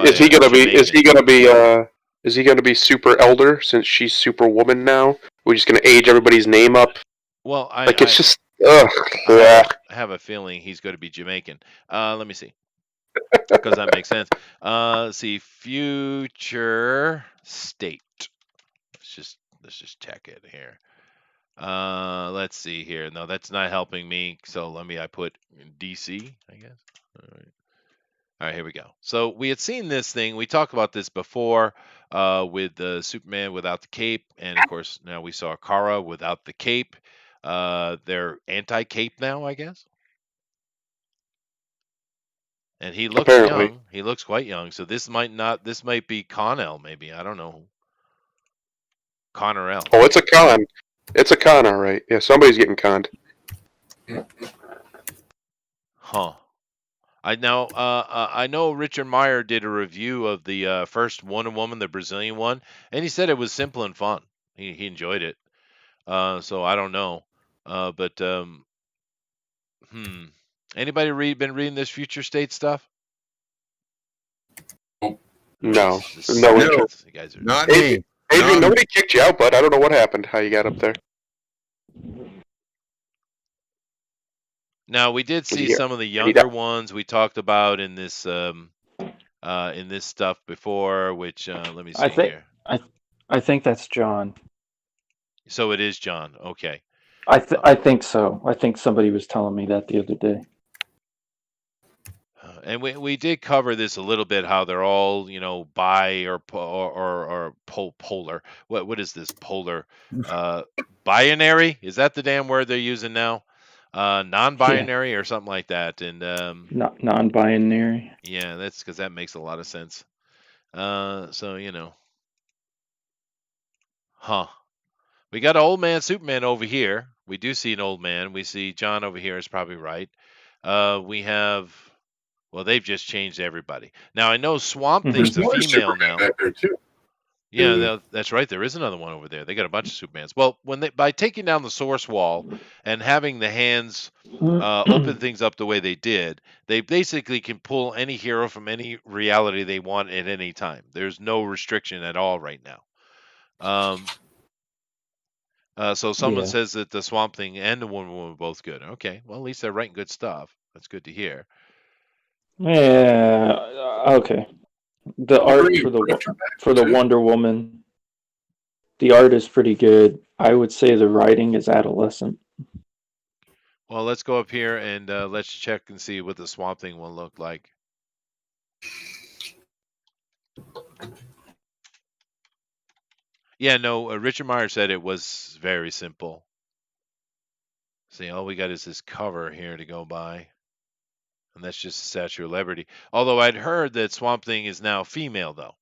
Is he gonna be super elder since she's Superwoman now? We're just gonna age everybody's name up. Well, it's just Ugh, yeah. I have a feeling he's going to be Jamaican. Let me see, because that makes sense. See, future state. Let's just check it here. Let's see here. No, that's not helping me. So I put DC, I guess. All right. All right, here we go. So we had seen this thing. We talked about this before with the Superman without the cape, and of course now we saw Kara without the cape. They're anti-cape now, I guess. And he looks Apparently. young. He looks quite young. So this might not. This might be Connell, maybe. I don't know. Connor L. Oh, it's a con. It's a con, all right. Yeah, somebody's getting conned. Huh. I know Richard Meyer did a review of the first Wonder Woman, the Brazilian one, and he said it was simple and fun. He enjoyed it. So I don't know. But anybody been reading this future state stuff? No. This No No. interest. You guys are Not me. Adrian, nobody kicked you out, bud. I don't know what happened, how you got up there. Now we did see Yeah. some of the younger ones we talked about in this stuff before, which let me see here. I think that's John. So it is John. Okay. I think so. I think somebody was telling me that the other day. And we did cover this a little bit, how they're all bi or polar. What is this polar? Binary? Is that the damn word they're using now? Non-binary or something like that. And Not non-binary. yeah, that's because that makes a lot of sense. So huh? We got an old man Superman over here. We do see an old man. We see John over here is probably right. We have. Well, they've just changed everybody. Now I know Swamp Thing's a Another female Superman now. back there too. Yeah, that's right. There is another one over there. They got a bunch of Supermans. Well, by taking down the source wall and having the hands open things up the way they did, they basically can pull any hero from any reality they want at any time. There's no restriction at all right now. So someone says that the Swamp Thing and the Wonder Woman were both good. Okay, well at least they're writing good stuff. That's good to hear. Yeah. Okay. The art for the Wonder Woman, the art is pretty good. I would say the writing is adolescent. Well, let's go up here and let's check and see what the Swamp Thing will look like. Yeah, no, Richard Meyer said it was very simple. See, all we got is this cover here to go by. And that's just a Statue of Liberty. Although I'd heard that Swamp Thing is now female, though.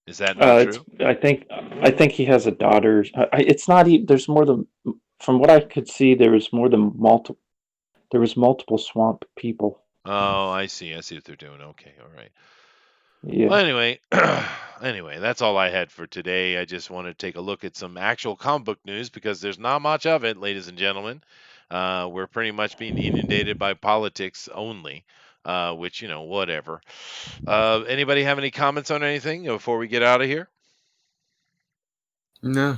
Is that not true? I think he has a daughter. It's not even. There's more than. From what I could see, there was more than multiple. There was multiple swamp people. Oh, I see. I see what they're doing. Okay, all right. Yeah. Well, anyway, that's all I had for today. I just want to take a look at some actual comic book news because there's not much of it, ladies and gentlemen. We're pretty much being inundated by politics only, which, whatever. Anybody have any comments on anything before we get out of here? No.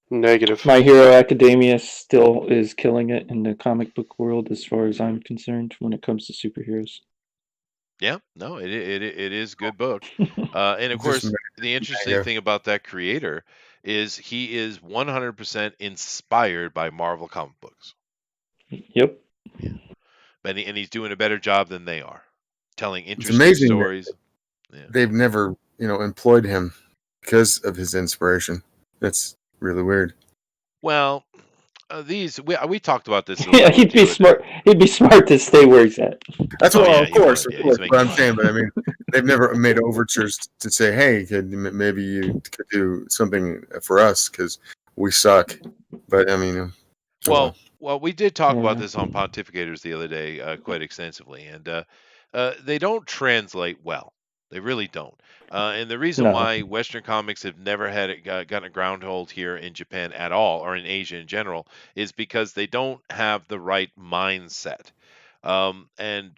Negative. My Hero Academia still is killing it in the comic book world as far as I'm concerned when it comes to superheroes. Yeah, no, it is a good book. And of course, the interesting thing about that creator is he is 100% inspired by Marvel comic books. Yep. Yeah. And he's doing a better job than they are, telling interesting stories. Yeah. They've never, employed him because of his inspiration. That's really weird. Well, we talked about this. Yeah, he'd be smart. He'd be smart to stay where he's at. That's of course. But I'm saying, but I mean, they've never made overtures to say, "Hey, maybe you could do something for us because we suck." But I mean, well, we did talk about this on Pontificators the other day quite extensively, and they don't translate well. They really don't. And the reason why Western comics have never gotten a groundhold here in Japan at all, or in Asia in general, is because they don't have the right mindset. And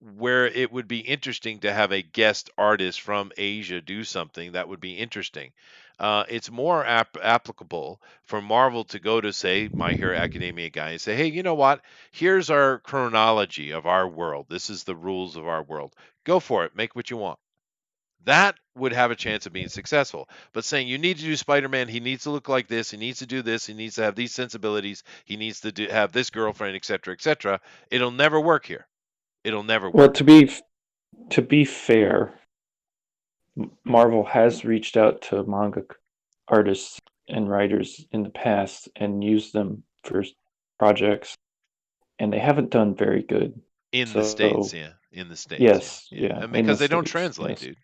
where it would be interesting to have a guest artist from Asia do something that would be interesting. It's more applicable for Marvel to go to, say, My Hero Academia guy and say, hey, you know what? Here's our chronology of our world. This is the rules of our world. Go for it. Make what you want. That would have a chance of being successful. But saying you need to do Spider-Man, he needs to look like this, he needs to do this, he needs to have these sensibilities, he needs to have this girlfriend, etc., it'll never work here. It'll never Well, work. to be fair, Marvel has reached out to manga artists and writers in the past and used them for projects, and they haven't done very good. In the States, So, yeah. In the States, yeah. yes, Yeah. yeah, And in the because they don't States, translate, yes. dude.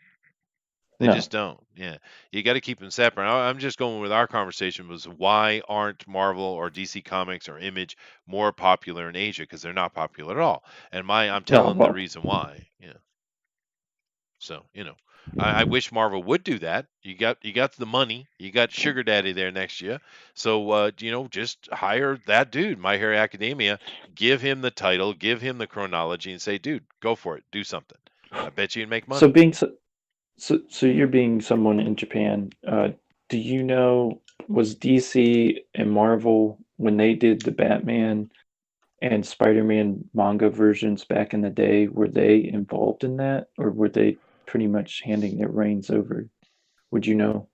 They No. just don't. Yeah. You got to keep them separate. I'm just going with our conversation was why aren't Marvel or DC Comics or Image more popular in Asia? Because they're not popular at all. And I'm No, telling the well, reason why. Yeah. So, I wish Marvel would do that. You got the money, you got Sugar Daddy there next year. So just hire that dude, My Hero Academia, give him the title, give him the chronology, and say, dude, go for it, do something. I bet you can make so money. so you're being someone in Japan. Do you know, was DC and Marvel, when they did the Batman and Spider-Man manga versions back in the day, were they involved in that, or were they pretty much handing their reins over? Would you know?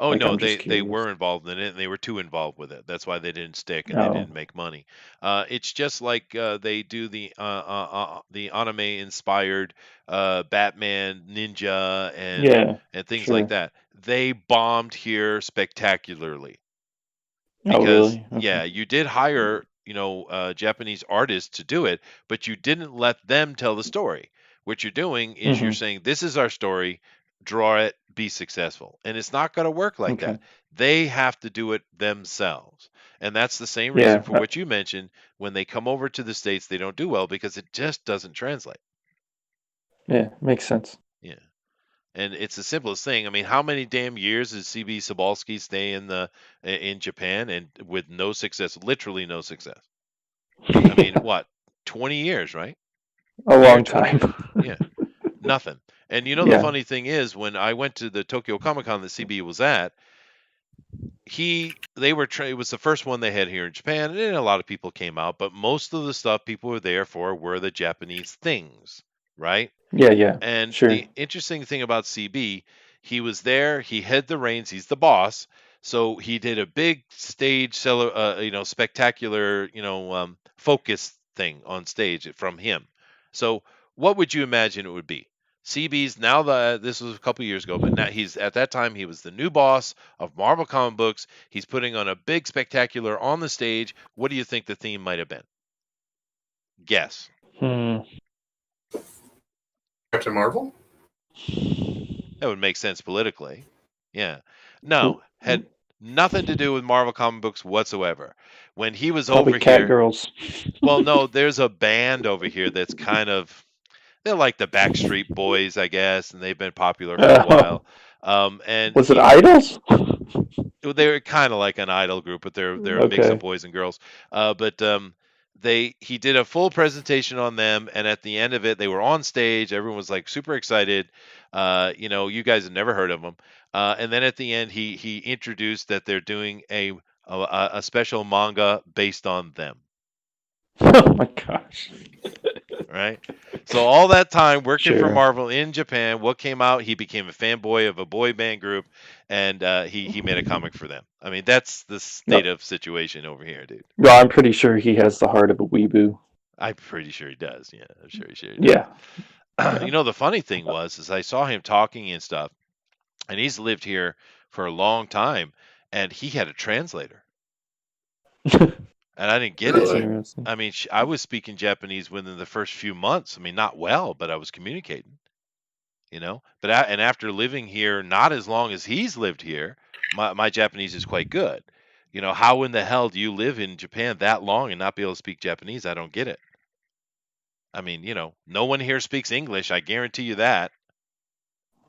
Oh Like, no, I'm they just they curious. were involved in it, and they were too involved with it. That's why they didn't stick and they Oh, didn't make money. It's just like they do the anime inspired Batman, Ninja, yeah, and things like sure. that. They bombed here spectacularly Oh, because really? yeah, Okay. you did hire Japanese artists to do it, but you didn't let them tell the story. What you're doing is you're Mm-hmm. saying this is our story, draw it, be successful, and it's not going to work like Okay. that. They have to do it themselves, and that's the same reason Yeah. for what you mentioned. When they come over to the States, they don't do well because it just doesn't translate. Yeah. Makes sense. Yeah. And it's the simplest thing. I mean, how many damn years did CB Sobalski stay in Japan and with no success, literally no success? I mean, what, 20 years, right? A Near long 20 time. years. Yeah, nothing. And the Yeah. funny thing is, when I went to the Tokyo Comic Con that CB was at, it was the first one they had here in Japan, and a lot of people came out, but most of the stuff people were there for were the Japanese things, right? Yeah. Yeah. And Sure. the interesting thing about CB, he was there, he had the reins, he's the boss. So he did a big stage spectacular, focus thing on stage from him. So what would you imagine it would be? CB's now this was a couple years ago, but now he's at that time he was the new boss of Marvel comic books. He's putting on a big spectacular on the stage. What do you think the theme might have been? Guess. Hmm. Captain Marvel? That would make sense politically. Yeah. No, had nothing to do with Marvel comic books whatsoever. When he was Probably over here, Catgirls. well, no, there's a band over here that's kind of they're like the Backstreet Boys, I guess, and they've been popular for a while. And Was it Idols? they're kind of like an idol group, but they're a mix of Okay. boys and girls. But he did a full presentation on them, and at the end of it, they were on stage. Everyone was like super excited. You guys have never heard of them. And then at the end, he introduced that they're doing a special manga based on them. Oh my gosh. Right. So all that time working for Sure. Marvel in Japan, what came out? He became a fanboy of a boy band group, and he made a comic for them. I mean, that's the state No. of situation over here, dude. Well, I'm pretty sure he has the heart of a weeaboo. I'm pretty sure he does. Yeah, I'm sure he does. Yeah. Yeah. The funny thing is I saw him talking and stuff, and he's lived here for a long time, and he had a translator, and I didn't get That's it. Really? interesting. I mean, I was speaking Japanese within the first few months. I mean, not well, but I was communicating. But and after living here not as long as he's lived here, my Japanese is quite good. How in the hell do you live in Japan that long and not be able to speak Japanese? I don't get it. I mean, no one here speaks English. I guarantee you that.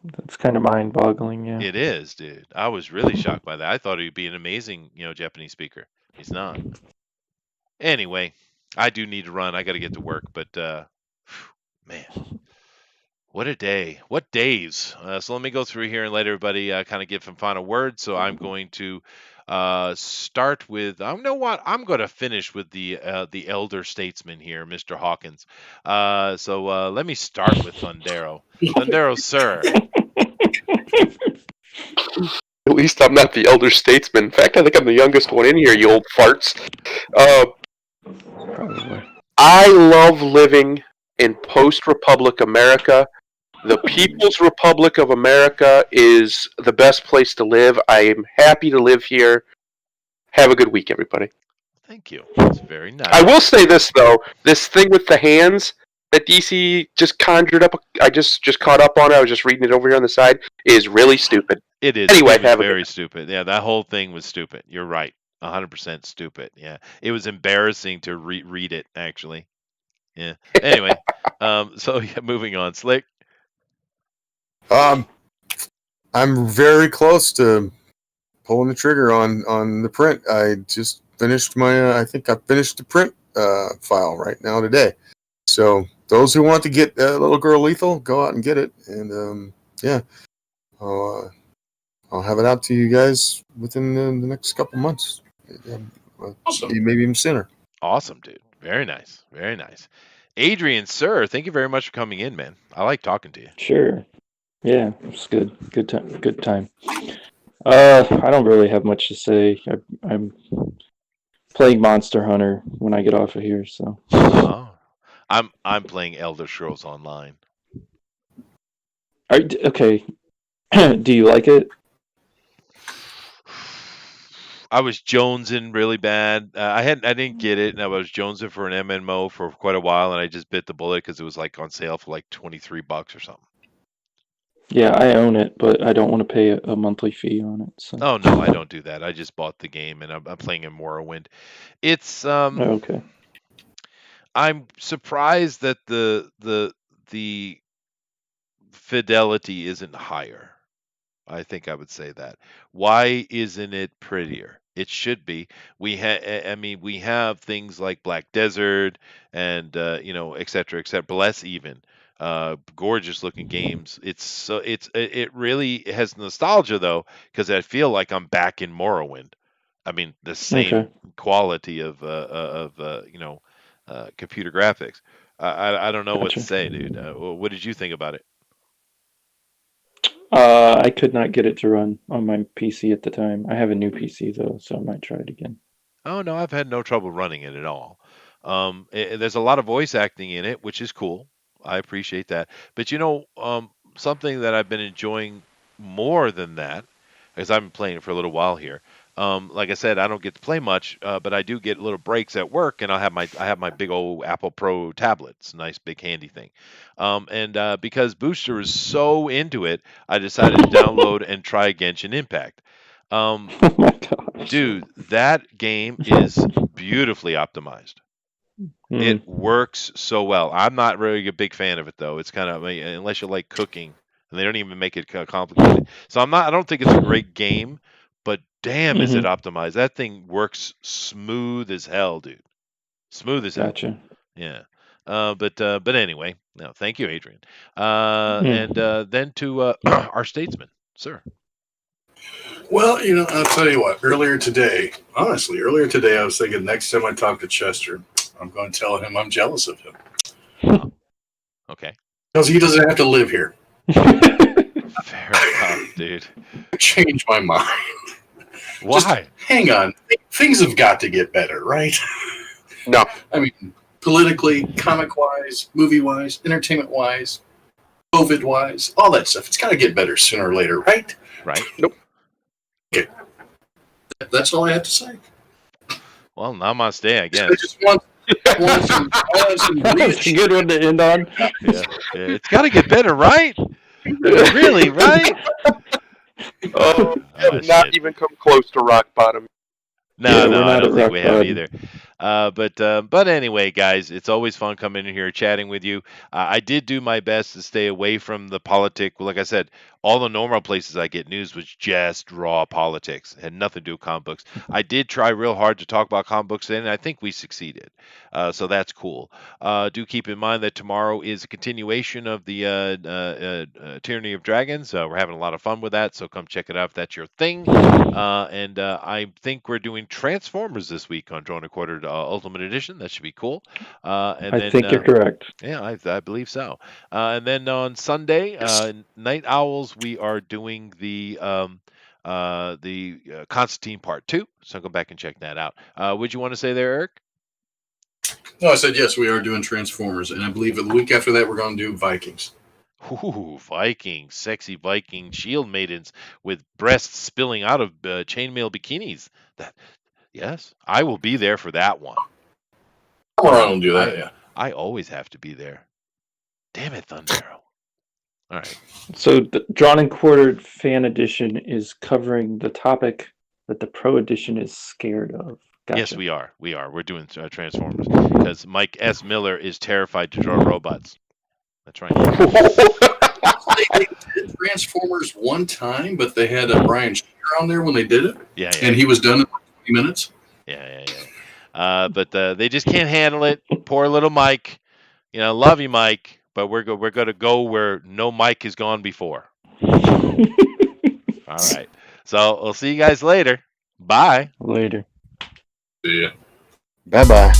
That's kind of mind-boggling. Yeah. It is, dude. I was really shocked by that. I thought he'd be an amazing, Japanese speaker. He's not. Anyway, I do need to run. I got to get to work, but Man, what a day. What days. So let me go through here and let everybody kind of give some final words. So I'm going to start with, you know what? I'm going to finish with the elder statesman here, Mr. Hawkins. So let me start with Thundero. Thundero, sir. At least I'm not the elder statesman. In fact, I think I'm the youngest one in here, you old farts. Probably. I love living in post-Republic America. The People's Republic of America is the best place to live. I am happy to live here. Have a good week, everybody. Thank you. That's very nice. I will say this, though. This thing with the hands that DC just conjured up, I just caught up on it. I was just reading it over here on the side, is really stupid. It is. Anyway, It was have a very stupid. Yeah, that whole thing was stupid. You're right. 100% stupid. Yeah. It was embarrassing to read it, actually. Yeah. Anyway, so yeah, moving on. Slick. I'm very close to pulling the trigger on the print. I just finished I think I finished the print file right now today. So those who want to get Little Girl Lethal, go out and get it. And yeah, I'll have it out to you guys within the next couple months. Awesome. Maybe even sooner. Awesome, dude. Very nice. Very nice. Adrian, sir, thank you very much for coming in, man. I like talking to you. Sure. Yeah, it's good. Good time. Good time. I don't really have much to say. I'm playing Monster Hunter when I get off of here. So. Oh, I'm playing Elder Scrolls Online. Okay. Do you like it? I was jonesing really bad. I didn't get it, and I was jonesing for an MMO for quite a while, and I just bit the bullet because it was like on sale for like $23 or something. Yeah, I own it, but I don't want to pay a monthly fee on it. So. Oh no, I don't do that. I just bought the game, and I'm playing in Morrowind. It's Okay. I'm surprised that the fidelity isn't higher. I think I would say that. Why isn't it prettier? It should be. I mean, we have things like Black Desert and et cetera, Bless even. Gorgeous looking games. It really has nostalgia though, because I feel like I'm back in Morrowind. I mean, the same quality of computer graphics. I don't know what to say, dude. What did you think about it? I could not get it to run on my PC at the time. I have a new PC though, so I might try it again. Oh no, I've had no trouble running it at all. There's a lot of voice acting in it, which is cool. I appreciate that. But something that I've been enjoying more than that, because I've been playing it for a little while here. Like I said, I don't get to play much, but I do get little breaks at work, and I have my big old Apple Pro tablet. It's a nice big handy thing. And because Booster is so into it, I decided to download and try Genshin Impact. Oh my gosh. Dude, that game is beautifully optimized. It works so well. I'm not really a big fan of it though. It's kind of, unless you like cooking, and they don't even make it complicated. So I don't think it's a great game, but damn, is it optimized? That thing works smooth as hell, dude. Smooth as hell. Gotcha. Yeah. But anyway, no, thank you, Adrian. And then to our statesman, sir. Well, I'll tell you what. Earlier today, I was thinking next time I talk to Chester, I'm going to tell him I'm jealous of him. Oh, okay. Because he doesn't have to live here. Fair enough, dude. Change my mind. Why? Just hang on. Things have got to get better, right? No. I mean, politically, comic-wise, movie-wise, entertainment-wise, COVID-wise, all that stuff. It's got to get better sooner or later, right? Right. Nope. Okay. That's all I have to say. Well, namaste, I guess. I just want some That's a good one to end on. Yeah. It's got to get better, right? Really, right? Oh, Oh, have not shit. even come close to rock bottom. No, Yeah, we're I not don't at think rock we have bottom. either. But anyway, guys, it's always fun coming in here chatting with you. I did do my best to stay away from the politic. Like I said, all the normal places I get news was just raw politics. It had nothing to do with comic books. I did try real hard to talk about comic books, and I think we succeeded. So that's cool. Do keep in mind that tomorrow is a continuation of the Tyranny of Dragons. We're having a lot of fun with that, so come check it out if that's your thing. And I think we're doing Transformers this week on Drone and Quarter Ultimate Edition. That should be cool. I think you're correct. Yeah, I believe so. And then on Sunday, Night Owls, we are doing the Constantine Part 2. So go back and check that out. Would you want to say there, Eric? No, I said yes, we are doing Transformers, and I believe the week after that we're going to do Vikings. Ooh, Vikings, sexy Viking shield maidens with breasts spilling out of chainmail bikinis. Yes, I will be there for that one. Come on, I don't do that. Yeah. I always have to be there. Damn it, Thunder Arrow. All right. So the Drawn and Quartered Fan Edition is covering the topic that the Pro Edition is scared of. Gotcha. Yes, we are. We're doing Transformers because Mike S. Miller is terrified to draw robots. That's right. They did Transformers one time, but they had Brian Shearer on there when they did it. Yeah. And he was done in 20 minutes. Yeah. But they just can't handle it. Poor little Mike. Love you, Mike, but we're going to go where no Mike has gone before. All right. So we'll see you guys later. Bye. Later. See ya. Bye-bye.